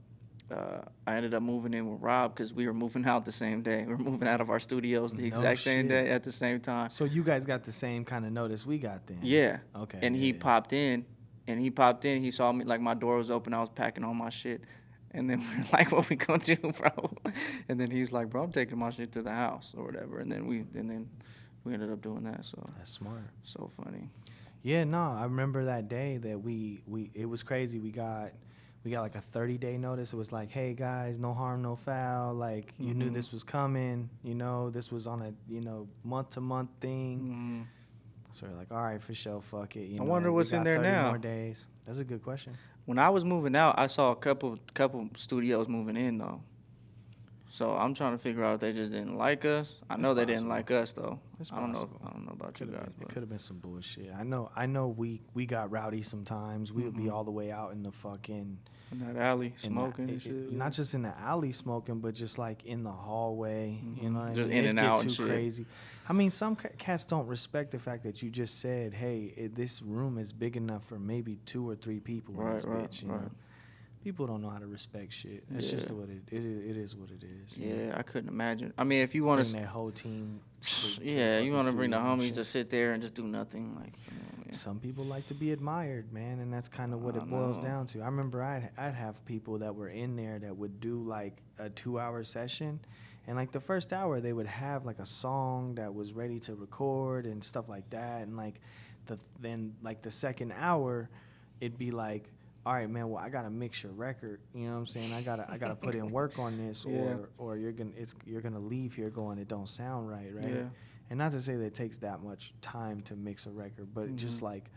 I ended up moving in with Rob because we were moving out the same day. We were moving out of our studios the exact same day at the same time. So you guys got the same kind of notice we got then? Yeah. Okay. And he popped in. He saw me, like my door was open. I was packing all my shit. And then we were like, what we gonna do, bro? And then he's like, bro, I'm taking my shit to the house or whatever. And then we ended up doing that. So that's smart. So funny. Yeah, no, I remember that day that it was crazy. We got like a 30-day notice. It was like, hey guys, no harm, no foul. Like you knew this was coming. This was on a month-to-month thing. So we're like, all right, for sure, fuck it. I wonder what's in there 30 now. More days. That's a good question. When I was moving out, I saw a couple studios moving in though. So I'm trying to figure out if they just didn't like us. I know they didn't like us though. It's I don't know. possible. I don't know about you guys. It could have been some bullshit. I know. We got rowdy sometimes. We would be all the way out in the fucking in that alley smoking and shit. Not just in the alley smoking, but just like in the hallway. You know, what I Just mean? in and out and too shit. crazy. I mean, some cats don't respect the fact that you just said, "Hey, this room is big enough for maybe 2 or 3 people in this bitch." You know? People don't know how to respect shit. It's just what it is. What it is. Yeah, I couldn't imagine. I mean, if you want to bring that whole team. You want to bring the homies to sit there and just do nothing, like. Some people like to be admired, man, and that's kind of what it boils down to. I remember I'd have people that were in there that would do like a 2-hour session, and like the first hour they would have like a song that was ready to record and stuff like that, and like then the second hour, it'd be like, all right, man, well, I gotta mix your record. You know what I'm saying? I gotta put in work on this, or you're gonna leave here going, it don't sound right? Yeah. And not to say that it takes that much time to mix a record, but just like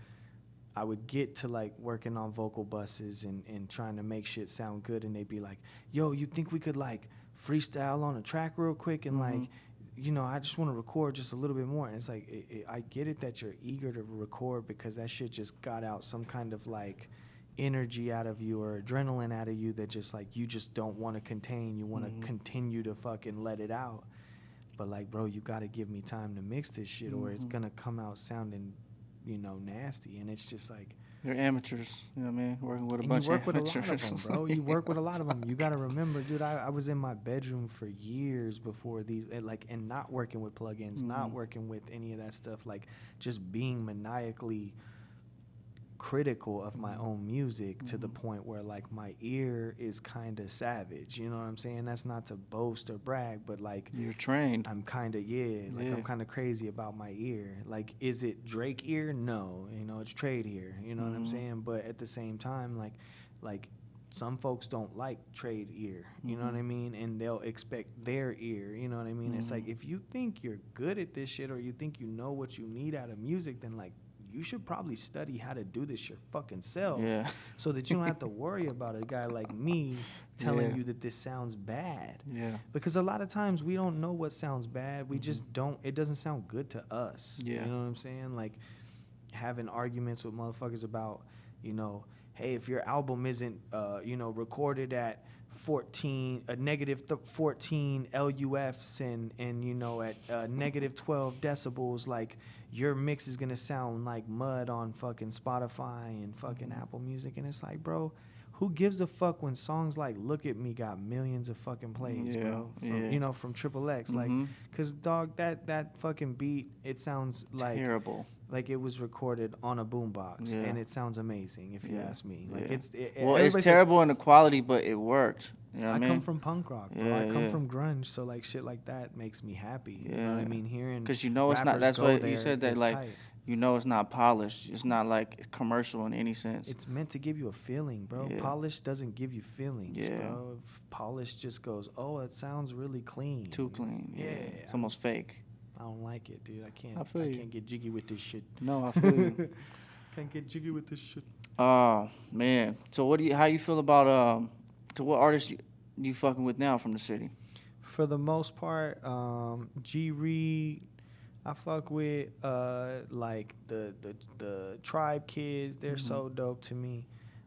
I would get to like working on vocal buses and trying to make shit sound good, and they'd be like, yo, you think we could like freestyle on a track real quick and like, you know, I just want to record just a little bit more. And it's like, I get it that you're eager to record because that shit just got out some kind of like energy out of you or adrenaline out of you that just like you just don't want to contain. You want to continue to fucking let it out. But like, bro, you got to give me time to mix this shit or it's going to come out sounding, you know, nasty. And it's just like, they're amateurs, you know what I mean? Working with a bunch of amateurs. You work with a lot of them, bro. You work with a lot of them. You got to remember, dude, I was in my bedroom for years before these, and not working with plugins, not working with any of that stuff, like just being maniacally critical of my own music to the point where like my ear is kind of savage, you know what I'm saying? That's not to boast or brag, but like you're trained. I'm kind of I'm kind of crazy about my ear. Like, is it Drake ear? No, you know, it's Trade ear, you know what I'm saying? But at the same time, like some folks don't like Trade ear, you know what I mean? And they'll expect their ear, you know what I mean? It's like, if you think you're good at this shit or you think you know what you need out of music, then like you should probably study how to do this your fucking self so that you don't have to worry about a guy like me telling you that this sounds bad. Yeah. Because a lot of times we don't know what sounds bad. We just don't, it doesn't sound good to us. Yeah. You know what I'm saying? Like having arguments with motherfuckers about, you know, hey, if your album isn't, you know, recorded at negative 14 LUFs and you know at negative 12 decibels, like your mix is gonna sound like mud on fucking Spotify and fucking Apple Music. And it's like, bro, who gives a fuck when songs like Look at Me got millions of fucking plays, bro, from, you know, from XXX, like, cause dog, that fucking beat, it sounds like terrible. Like it was recorded on a boombox, and it sounds amazing if you ask me. Like it's terrible in the quality, but it worked. You know what I mean? Come from punk rock, bro. I come from grunge, so like shit like that makes me happy. You know what I mean? Hearing because you know it's not. That's what you said. That like tight. You know it's not polished. It's not like commercial in any sense. It's meant to give you a feeling, bro. Polish doesn't give you feelings, bro. Polish just goes, oh, it sounds really clean. Too clean. Yeah. It's almost fake. I don't like it, dude. I can't get jiggy with this shit. No, I feel you. Can't get jiggy with this shit. Oh man. So how you feel about so what artists you fucking with now from the city? For the most part, G Reed, I fuck with like the Tribe Kids. They're so dope to me.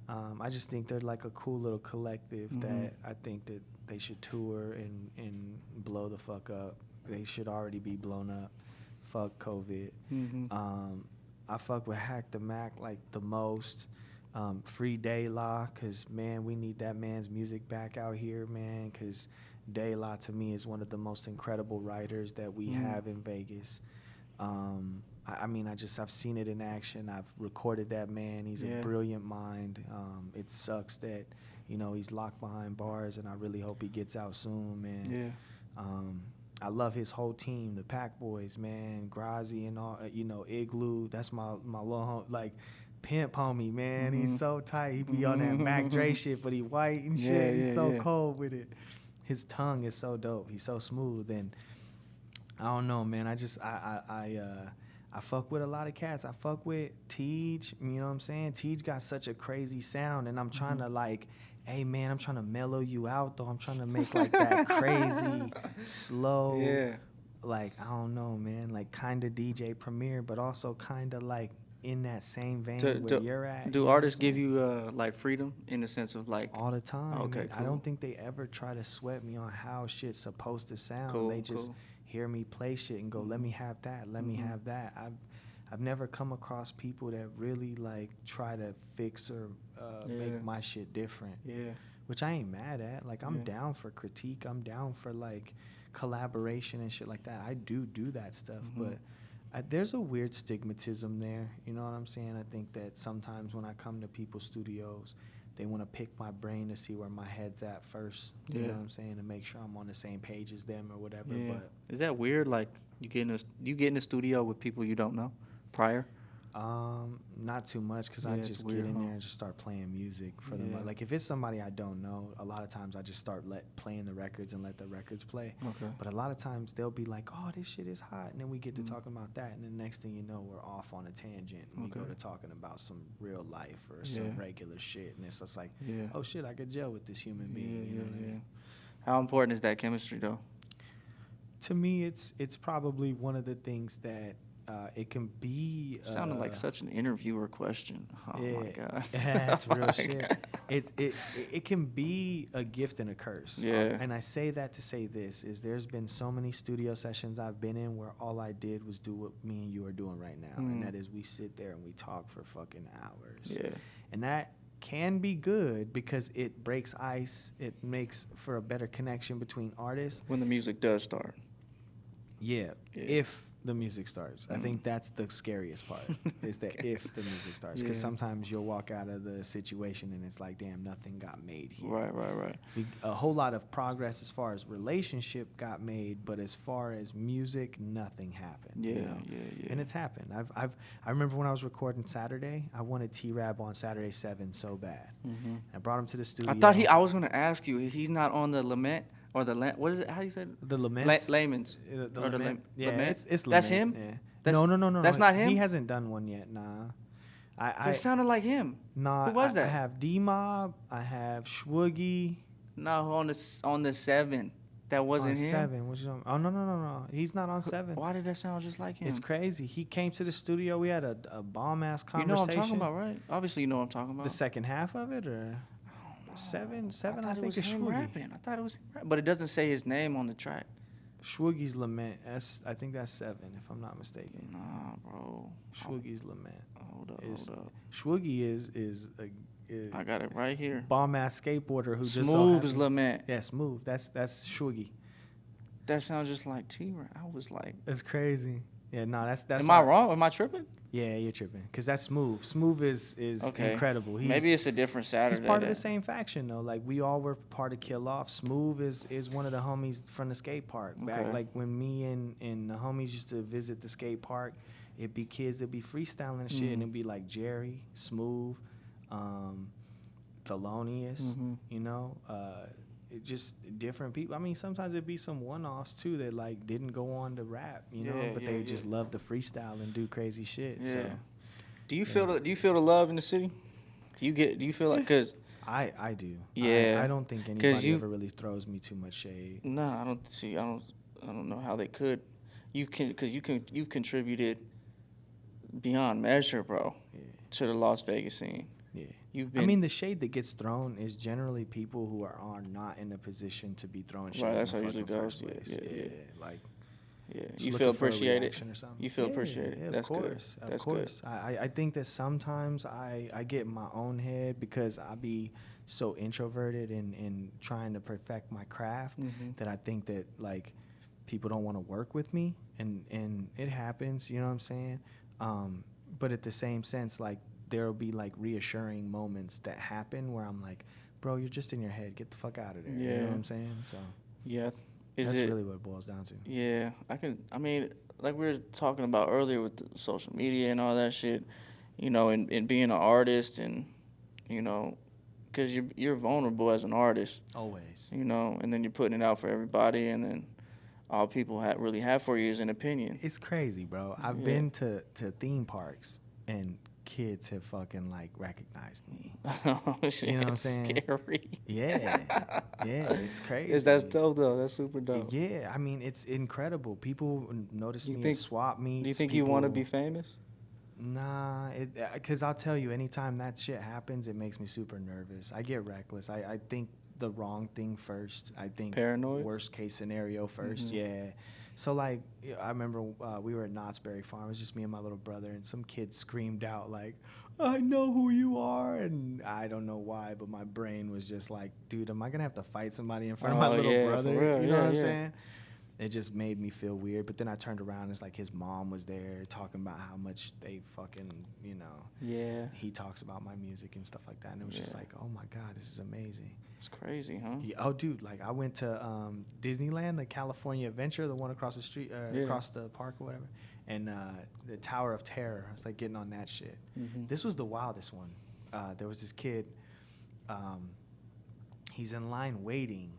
I just think they're like a cool little collective that I think that they should tour and blow the fuck up. They should already be blown up. Fuck COVID. I fuck with Hack the Mac like the most. Free De La, because, man, we need that man's music back out here, man, because De La, to me, is one of the most incredible writers that we have in Vegas. I mean, I've seen it in action. I've recorded that man. He's a brilliant mind. It sucks that, you know, he's locked behind bars, and I really hope he gets out soon, man. I love his whole team, the Pack Boys, man, Grazi and all, you know, Igloo. That's my little like pimp homie, man. He's so tight. He be on that Mac Dre shit, but he white and shit. He's so cold with it. His tongue is so dope. He's so smooth. And I don't know, man. I fuck with a lot of cats. I fuck with Tej, you know what I'm saying? Tej got such a crazy sound, and I'm trying to like hey man, I'm trying to mellow you out though. I'm trying to make like that crazy, slow, like, I don't know, man, like kind of DJ Premier, but also kind of like in that same vein where you're at. Do artists give you like freedom in the sense of like all the time? Okay, cool. I don't think they ever try to sweat me on how shit's supposed to sound. Cool, they just hear me play shit and go, let me have that, let me have that. I've never come across people that really like try to fix or make my shit different. Yeah. Which I ain't mad at. Like, I'm down for critique. I'm down for like collaboration and shit like that. I do that stuff, but there's a weird stigmatism there. You know what I'm saying? I think that sometimes when I come to people's studios, they want to pick my brain to see where my head's at first. You know what I'm saying? To make sure I'm on the same page as them or whatever. Yeah. But is that weird? Like, you get in the studio with people you don't know prior? Not too much, because I just get in there and just start playing music for them. Like, if it's somebody I don't know, a lot of times I just start playing the records and let the records play. Okay. But a lot of times they'll be like, oh, this shit is hot, and then we get to talking about that, and then next thing you know, we're off on a tangent, and we go to talking about some real life or some regular shit, and it's just like, oh shit, I could gel with this human being. You know what I mean? How important is that chemistry though? To me, it's probably one of the things that it can be. Sounded like such an interviewer question. Oh my god. That's real shit. It can be a gift and a curse. Yeah. And I say that to say this is there's been so many studio sessions I've been in where all I did was do what me and you are doing right now, and that is we sit there and we talk for fucking hours. Yeah. And that can be good because it breaks ice. It makes for a better connection between artists when the music does start. Yeah. If the music starts. I think that's the scariest part, is that if the music starts. Because sometimes you'll walk out of the situation and it's like, damn, nothing got made here. Right. A whole lot of progress as far as relationship got made, but as far as music, nothing happened. Yeah. And it's happened. I remember when I was recording Saturday, I wanted T-Rab on Saturday 7 so bad. I brought him to the studio. I was going to ask you, he's not on the Lament? Or what is it? How do you say it? The Laments? Layman's. The Lament. Yeah, Lament? It's Lament. That's him? Yeah. No. That's not him? He hasn't done one yet, nah. That sounded like him. Nah. Who was that? I have D-Mob. I have Schwoogie. No, on the 7. That wasn't him? 7. Oh, no. He's not on 7. Why did that sound just like him? It's crazy. He came to the studio. We had a bomb-ass conversation. You know what I'm talking about, right? Obviously you know what I'm talking about. The second half of it, or... 7, I think it's Schwoogie. Rapping. I thought it was him rapping. But it doesn't say his name on the track. Schwoogie's Lament. I think that's 7, if I'm not mistaken. Nah, bro. Schwoogie's Lament. Hold up. Schwoogie is I got it right here. Bomb-ass skateboarder who just Smooth's Lament. Yeah, Smooth. That's Schwoogie. That sounds just like T-Rap. I was like... That's crazy. Yeah, no, that's. Am I wrong? Am I tripping? Yeah, you're tripping. Because that's Smooth. Smooth is incredible. Maybe it's a different Saturday. He's part of the same faction, though. Like, we all were part of Kill Off. Smooth is one of the homies from the skate park. Back, like, when me and the homies used to visit the skate park, it'd be kids that'd be freestyling and shit, and it'd be like Jerry, Smooth, Thelonious, you know, just different people. I mean, sometimes it'd be some one-offs too that like didn't go on to rap, you know, but they just love to freestyle and do crazy shit. Yeah. So, do you feel the love in the city? Do you feel like, cause I do. Yeah. I don't think anybody ever really throws me too much shade. No, I don't know how they could. You've contributed beyond measure, bro, to the Las Vegas scene. Yeah. I mean, the shade that gets thrown is generally people who are not in a position to be throwing shade. Right, that's how it usually goes. You feel appreciated. You feel appreciated. Yeah, that's good. Of course. I think that sometimes I get in my own head because I be so introverted and trying to perfect my craft that I think that like people don't want to work with me, and it happens. You know what I'm saying? But at the same sense, like, there'll be like reassuring moments that happen where I'm like, bro, you're just in your head. Get the fuck out of there. Yeah. You know what I'm saying? So that's really what it boils down to. Yeah. I mean, like we were talking about earlier with the social media and all that shit, you know, and being an artist, and, you know, because you're vulnerable as an artist. Always. You know, and then you're putting it out for everybody, and then all people really have for you is an opinion. It's crazy, bro. I've been to theme parks and kids have fucking like recognized me. Oh shit, You know what I'm it's saying? scary. Yeah, yeah, it's crazy. That's dope though. That's super dope. Yeah, I mean, it's incredible. People notice me at swap meets. Do you think you want to be famous? Nah, because I'll tell you, anytime that shit happens, it makes me super nervous. I get reckless. I think the wrong thing first. I think paranoid. Worst case scenario 1st. Yeah. So like, I remember we were at Knott's Berry Farm. It was just me and my little brother, and some kid screamed out like, "I know who you are," and I don't know why, but my brain was just like, "Dude, am I gonna have to fight somebody in front of my little brother?" For real. You know what I'm saying? It just made me feel weird. But then I turned around, it's like his mom was there talking about how much they fucking, you know. Yeah. He talks about my music and stuff like that. And it was just like, oh my God, this is amazing. It's crazy, huh? Yeah. Oh, dude, like I went to Disneyland, the California Adventure, the one across the street, across the park or whatever. And the Tower of Terror. I was like getting on that shit. This was the wildest one. There was this kid. He's in line waiting.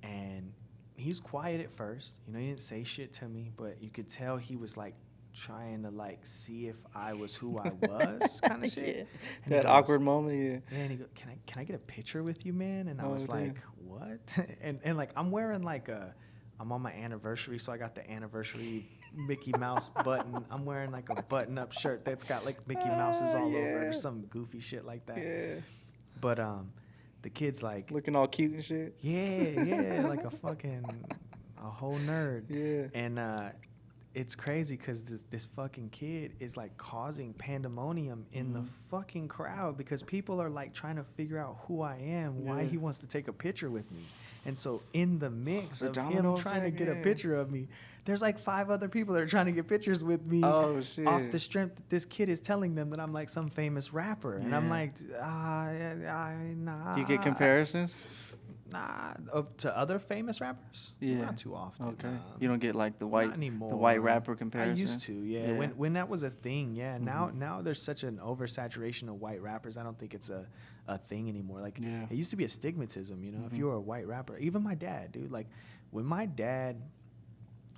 And he was quiet at first, you know, he didn't say shit to me, but you could tell he was like trying to like see if I was who I was, kind of shit. Yeah. That awkward moment, yeah. And he goes, "Can I get a picture with you, man?" And I was like, "What?" and like I'm wearing like I'm on my anniversary, so I got the anniversary Mickey Mouse button. I'm wearing like a button-up shirt that's got like Mickey Mouses all over it or some goofy shit like that. Yeah. But the kid's like looking all cute and shit. Yeah, like a whole nerd. Yeah. And it's crazy because this fucking kid is like causing pandemonium in the fucking crowd because people are like trying to figure out who I am, why he wants to take a picture with me. And so in the mix of him trying to get a picture of me, there's like 5 other people that are trying to get pictures with me off the strength that this kid is telling them that I'm like some famous rapper. And I'm like, nah. Do you get comparisons? Nah, to other famous rappers? Yeah. Not too often. Okay. You don't get like the white rapper comparison? I used to, yeah. When that was a thing, yeah. Now there's such an oversaturation of white rappers. I don't think it's a thing anymore. Like, it used to be a stigmatism, you know, if you were a white rapper. Even my dad, dude. Like, when my dad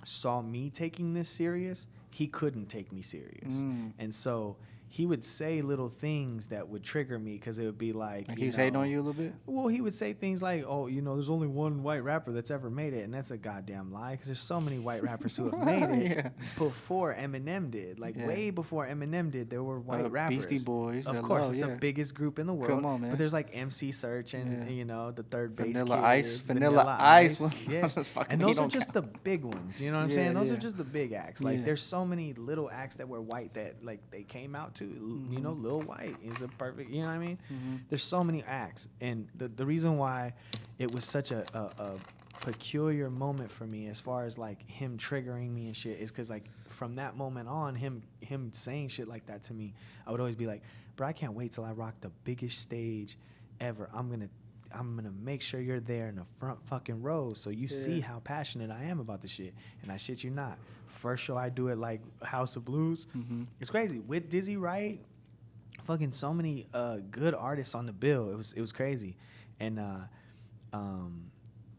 saw me taking this serious, he couldn't take me serious. And so he would say little things that would trigger me because it would be like he was hating on you a little bit? Well, he would say things like, "Oh, you know, there's only one white rapper that's ever made it," and that's a goddamn lie because there's so many white rappers who have made it before Eminem did. Like way before Eminem did, there were white rappers. Beastie Boys, of course, it's the biggest group in the world. Come on, man. But there's like MC Search and you know the third base Vanilla kids, Ice, Vanilla Ice. Yeah, and those are just the big ones. You know what I'm saying? Those are just the big acts. Like there's so many little acts that were white that like they came out to. You know, Lil White is a perfect. You know what I mean? There's so many acts, and the reason why it was such a peculiar moment for me as far as like him triggering me and shit is because like from that moment on, him saying shit like that to me, I would always be like, bro, I can't wait till I rock the biggest stage ever. I'm gonna make sure you're there in the front fucking row so you see how passionate I am about the shit. And I shit you not, first show I do at like House of Blues, it's crazy with Dizzy Wright, fucking so many good artists on the bill. It was crazy. And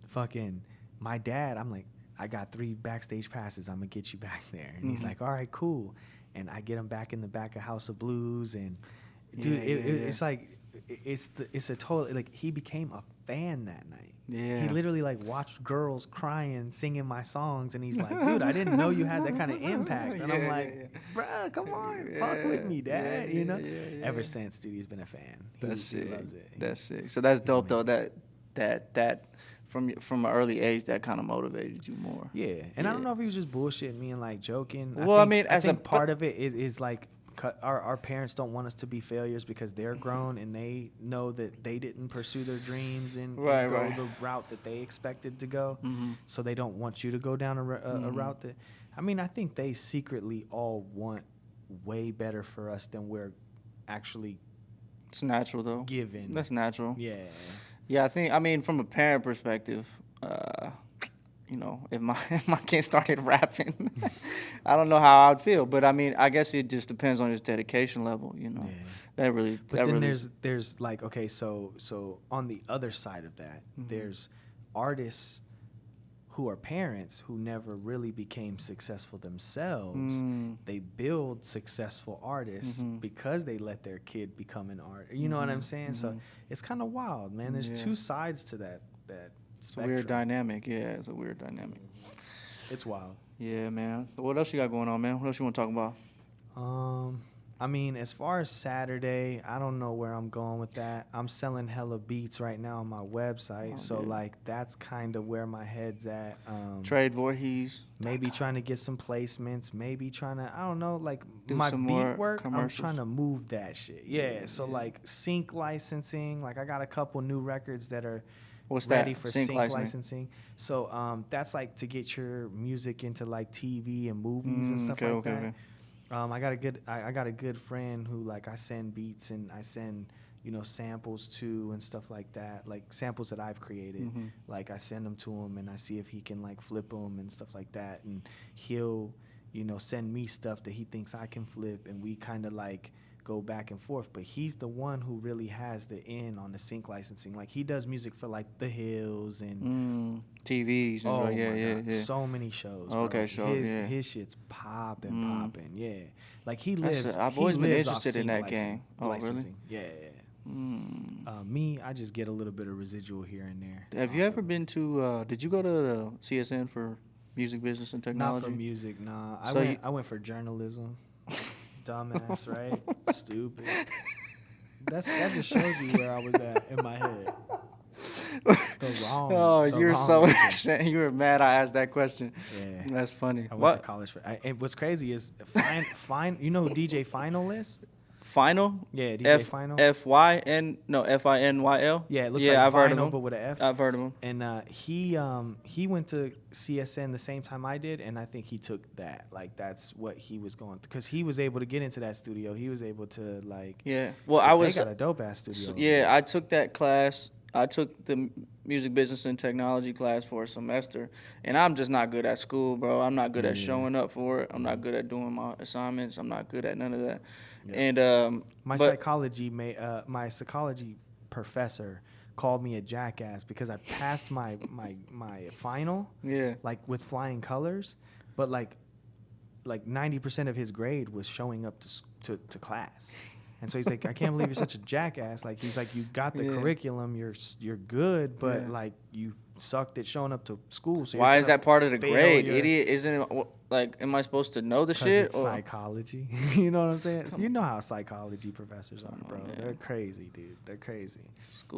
fucking my dad, I'm like, I got 3 backstage passes, I'm gonna get you back there. And he's like, all right, cool. And I get him back in the back of House of Blues, and dude, it's like it's a total, like, he became a fan that night. He literally like watched girls crying, singing my songs, and he's like, dude, I didn't know you had that kind of impact. And I'm like, bruh, come on, fuck with me, dad. You know? Ever since, dude, he's been a fan. He loves it. That's sick. So that's dope though. That from an early age that kind of motivated you more. Yeah, and I don't know if he was just bullshitting me and like joking. Well, I think part of it is like, our parents don't want us to be failures because they're grown and they know that they didn't pursue their dreams and go the route that they expected to go. So they don't want you to go down a route that, I think they secretly all want way better for us than we're actually. It's natural though. Given. That's natural. Yeah. Yeah, I think from a parent perspective, you know, if my kid started rapping, I don't know how I'd feel. But I guess it just depends on his dedication level, you know. Yeah. But then there's like, okay, so on the other side of that, there's artists who are parents who never really became successful themselves. They build successful artists because they let their kid become an artist. You know what I'm saying? So it's kind of wild, man. There's two sides to that It's a weird dynamic. Yeah, it's a weird dynamic. It's wild. Yeah, man. So what else you got going on, man? What else you want to talk about? I mean, as far as Saturday, I don't know where I'm going with that. I'm selling hella beats right now on my website. So, like, that's kind of where my head's at. Trade Voorhees. Maybe trying to get some placements. Maybe trying to, I don't know, like, do my some beat work, I'm commercials. trying to move that shit. Yeah, so, like, sync licensing. Like, I got a couple new records that are ready for sync licensing. So, that's, like, to get your music into, like, TV and movies and stuff like that. Okay. I got a good friend who, like, I send beats and I send, you know, samples to and stuff like that, like samples that I've created. Like, I send them to him and I see if he can, like, flip them and stuff like that, and he'll, you know, send me stuff that he thinks I can flip, and we kind of, like, go back and forth. But he's the one who really has the in on the sync licensing. Like, he does music for, like, The Hills and TVs. And yeah. So many shows. Okay, bro. His shit's popping. Yeah, like, he lives. I've always been interested in that game. Licensing. Really? Yeah. Me, I just get a little bit of residual here and there. Have you ever been to? Did you go to the CSN for music business and technology? Not for music, nah. I went for journalism. Dumbass, right? Stupid. That just shows you where I was at in my head. You're so you were mad I asked that question. Yeah, that's funny. I went to college for. And what's crazy is Fine. You know who DJ Final is? Final? Yeah, DJ Final. F-I-N-Y-L? Yeah, it looks like I've heard of Final, him. but with an F. I've heard of him. And he went to CSN the same time I did, and I think he took that. Like, that's what he was going to, because he was able to get into that studio. He was able to, like. Yeah. Well, they got a dope-ass studio. Yeah, I took that class. I took the music business and technology class for a semester, and I'm just not good at school, bro. I'm not good at showing up for it. I'm not good at doing my assignments. I'm not good at none of that. Yeah. And my psychology professor called me a jackass because I passed my final, like, with flying colors, but like 90% of his grade was showing up to class. And so he's like, I can't believe you're such a jackass. Like, he's like, you got the curriculum, you're good, but like, you sucked at showing up to school. So why is that part of the grade? Idiot, isn't it? Like, am I supposed to know the shit? It's psychology. You know what I'm saying? You know how psychology professors are, bro. Man. They're crazy, dude. They're crazy.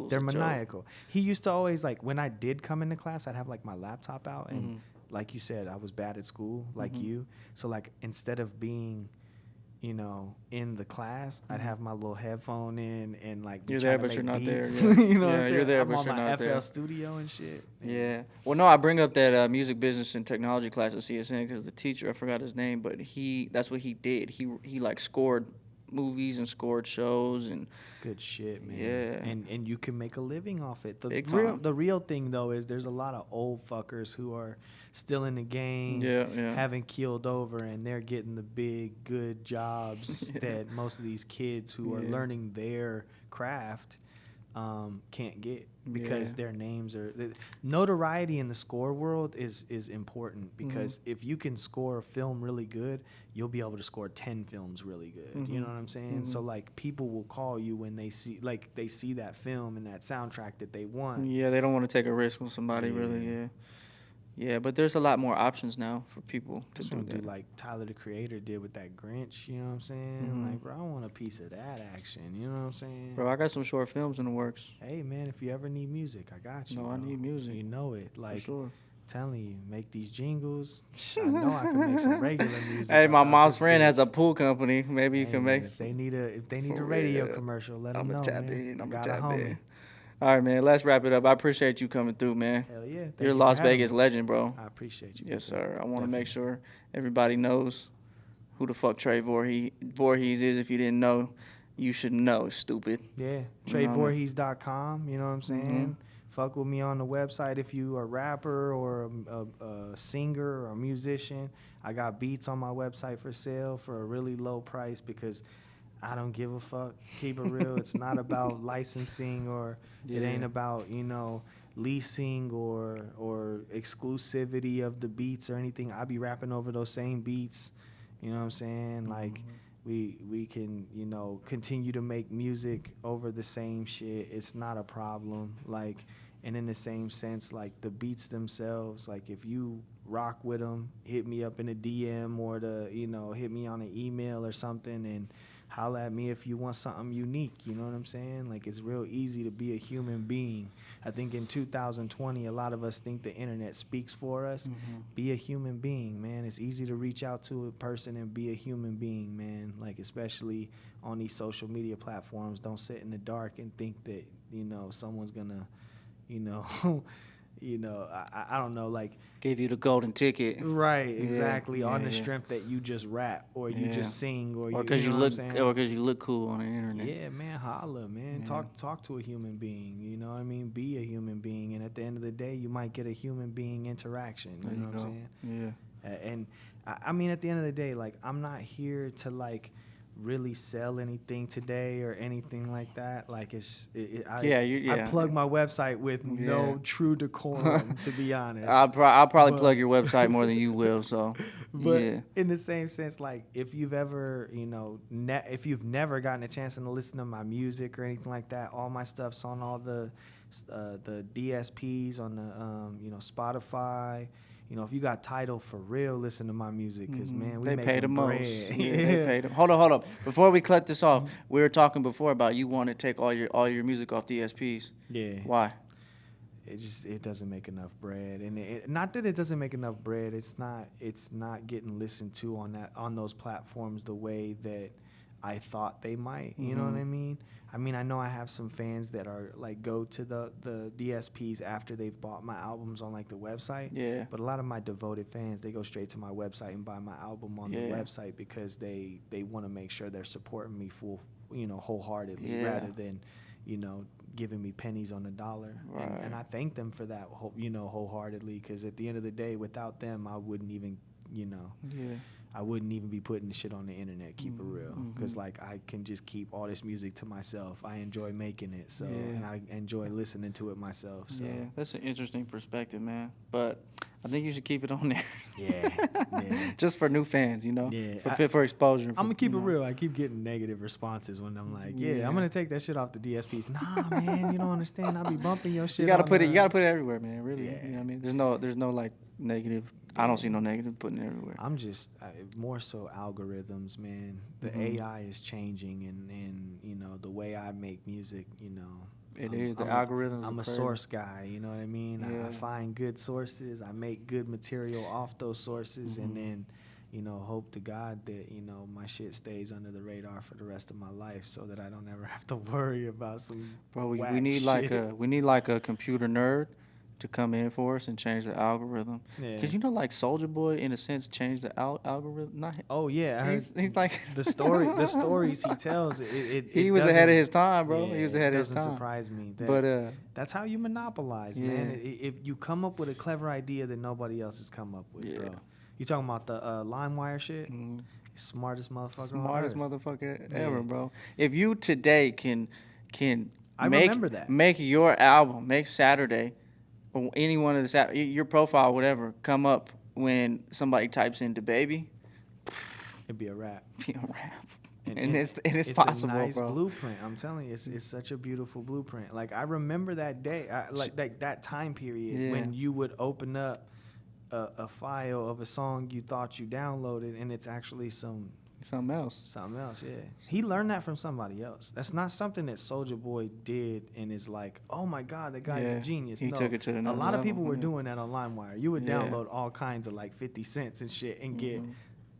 They're maniacal. Joke. He used to always, like, when I did come into class, I'd have, like, my laptop out, and like you said, I was bad at school, like you. So, like, instead of being, you know, in the class, I'd have my little headphone in and, like, you're there, but you're not beats. there. Yeah. You know what I'm saying? You're there, I'm but on you're my not FL there. Studio and shit. Yeah. Well, no, I bring up that music business and technology class at CSN because the teacher, I forgot his name, but that's what he did. He like scored movies and scored shows, and it's good shit, man. Yeah. And you can make a living off it. The real thing though is there's a lot of old fuckers who are still in the game, haven't keeled over, and they're getting the big good jobs that most of these kids who are learning their craft can't get because their names are notoriety in the score world is important because if you can score a film really good, you'll be able to score 10 films really good. You know what I'm saying? So, like, people will call you when they see that film and that soundtrack that they want. Yeah, they don't want to take a risk with somebody really. Yeah, but there's a lot more options now for people to do that. Like Tyler, the Creator, did with that Grinch, you know what I'm saying? Like, bro, I want a piece of that action, you know what I'm saying? Bro, I got some short films in the works. Hey, man, if you ever need music, I got you. No, I need music. You know it. Like, for sure. Telling you, make these jingles. I know I can make some regular music. Hey, my mom's friend has a pool company. Maybe you can make. If they need a radio commercial, let them know, man. I'm gonna tap in. All right, man. Let's wrap it up. I appreciate you coming through, man. Hell yeah. You're a Las Vegas legend, bro. I appreciate you. Yes, sir. I want to make sure everybody knows who the fuck Trey Voorhees is. If you didn't know, you should know, stupid. Yeah. TreyVoorhees.com. You know what I'm saying? Fuck with me on the website if you are a rapper or a singer or a musician. I got beats on my website for sale for a really low price because I don't give a fuck. Keep it real. It's not about licensing or it ain't about, you know, leasing or exclusivity of the beats or anything. I be rapping over those same beats. You know what I'm saying? Like we can, you know, continue to make music over the same shit. It's not a problem. Like, and in the same sense, like the beats themselves, like if you rock with them, hit me up in a DM or you know, hit me on an email or something and holla at me if you want something unique. You know what I'm saying? Like, it's real easy to be a human being. I think in 2020, a lot of us think the internet speaks for us. Be a human being, man. It's easy to reach out to a person and be a human being, man. Like, especially on these social media platforms. Don't sit in the dark and think that, you know, someone's gonna, you know, you know, I don't know, like, give you the golden ticket. Right, exactly. On the strength that you just rap or you just sing or because you you know look you look cool on the internet. Yeah, man, holla, man. Talk to a human being. You know what I mean? Be a human being, and at the end of the day, you might get a human being interaction. You know what I'm saying? Yeah. And I mean, at the end of the day, like, I'm not here to like really sell anything today or anything like that. Like, I plug my website with no true decorum, to be honest. I'll probably plug your website more than you will. So, but in the same sense, like, if you've ever, you know, if you've never gotten a chance to listen to my music or anything like that, all my stuff's on all the DSPs on the you know, Spotify. You know, if you got Tidal for real, listen to my music, because, man, we make the most. Yeah, they pay them. Hold up. Before we cut this off, we were talking before about you want to take all your music off DSPs. Yeah. Why? It doesn't make enough bread, and not that it doesn't make enough bread. It's not getting listened to on those platforms the way that I thought they might. You know what I mean? I mean, I know I have some fans that are like go to the DSPs after they've bought my albums on like the website. Yeah. But a lot of my devoted fans, they go straight to my website and buy my album on the website because they want to make sure they're supporting me wholeheartedly rather than, you know, giving me pennies on the dollar. Right. And I thank them for that, you know, wholeheartedly, because at the end of the day, without them, I wouldn't even, you know. Yeah. I wouldn't even be putting the shit on the internet, keep it real. Because, like, I can just keep all this music to myself. I enjoy making it, so, and I enjoy listening to it myself. So. Yeah, that's an interesting perspective, man. But I think you should keep it on there. Yeah. Just for new fans, you know? Yeah. For exposure. I'm going to keep it real. I keep getting negative responses when I'm like, I'm going to take that shit off the DSPs. Nah, man, you don't understand. I'll be bumping your shit. You got to put it everywhere, man, really. Yeah. You know what I mean? There's no, like, negative. I don't see no negative putting it everywhere. I'm just more so algorithms, man. The AI is changing, and you know, the way I make music, you know. The algorithms. I'm a source guy, you know what I mean? Yeah. I find good sources. I make good material off those sources, and then, you know, hope to God that, you know, my shit stays under the radar for the rest of my life, so that I don't ever have to worry about some. Bro, we need like a computer nerd to come in for us and change the algorithm. Because, you know, like Soulja Boy, in a sense, changed the algorithm. He's like the stories he tells. He was ahead of his time, bro. He was ahead of his time. Doesn't surprise me. That's how you monopolize, man. If you come up with a clever idea that nobody else has come up with, bro. You talking about the LimeWire shit? Smartest motherfucker ever, bro. If you today can remember that. Make your album, make Saturday, or any one of the your profile, whatever, come up when somebody types into baby, it'd be a rap. And it's possible, it's a nice bro. blueprint. I'm telling you, it's such a beautiful blueprint. Like, I remember that day, that time period when you would open up a file of a song you thought you downloaded, and it's actually something else. Yeah. He learned that from somebody else. That's not something that Soulja Boy did and is like, oh my God, that guy's a genius. He took it to another level. A lot of people were yeah. doing that on LimeWire. You would download all kinds of like 50 cents and shit and get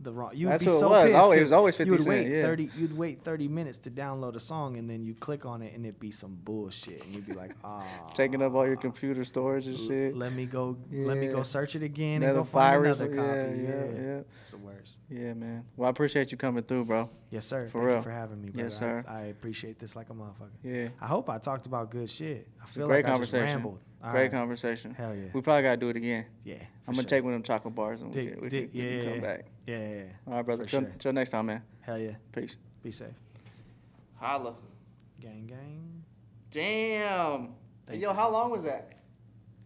the wrong. You'd That's be what so it was. pissed. It was always 50 cents. You'd wait 30 minutes to download a song, and then you click on it and it'd be some bullshit, and you'd be like, taking up all your computer storage and shit. Let me go search it again and go find another copy. Yeah. It's the worst. Yeah, man. Well, I appreciate you coming through, bro. Yes, sir. For Thank real. you for having me, brother. Yes, sir. I appreciate this like a motherfucker. Yeah. I hope I talked about good shit. I feel great like conversation. I just rambled. Great conversation. Hell yeah. We probably got to do it again. Yeah. I'm going to take one of them chocolate bars and we can come back. Yeah. All right, brother. Till next time, man. Hell yeah. Peace. Be safe. Holla. Gang. Damn. Yo, how long was that?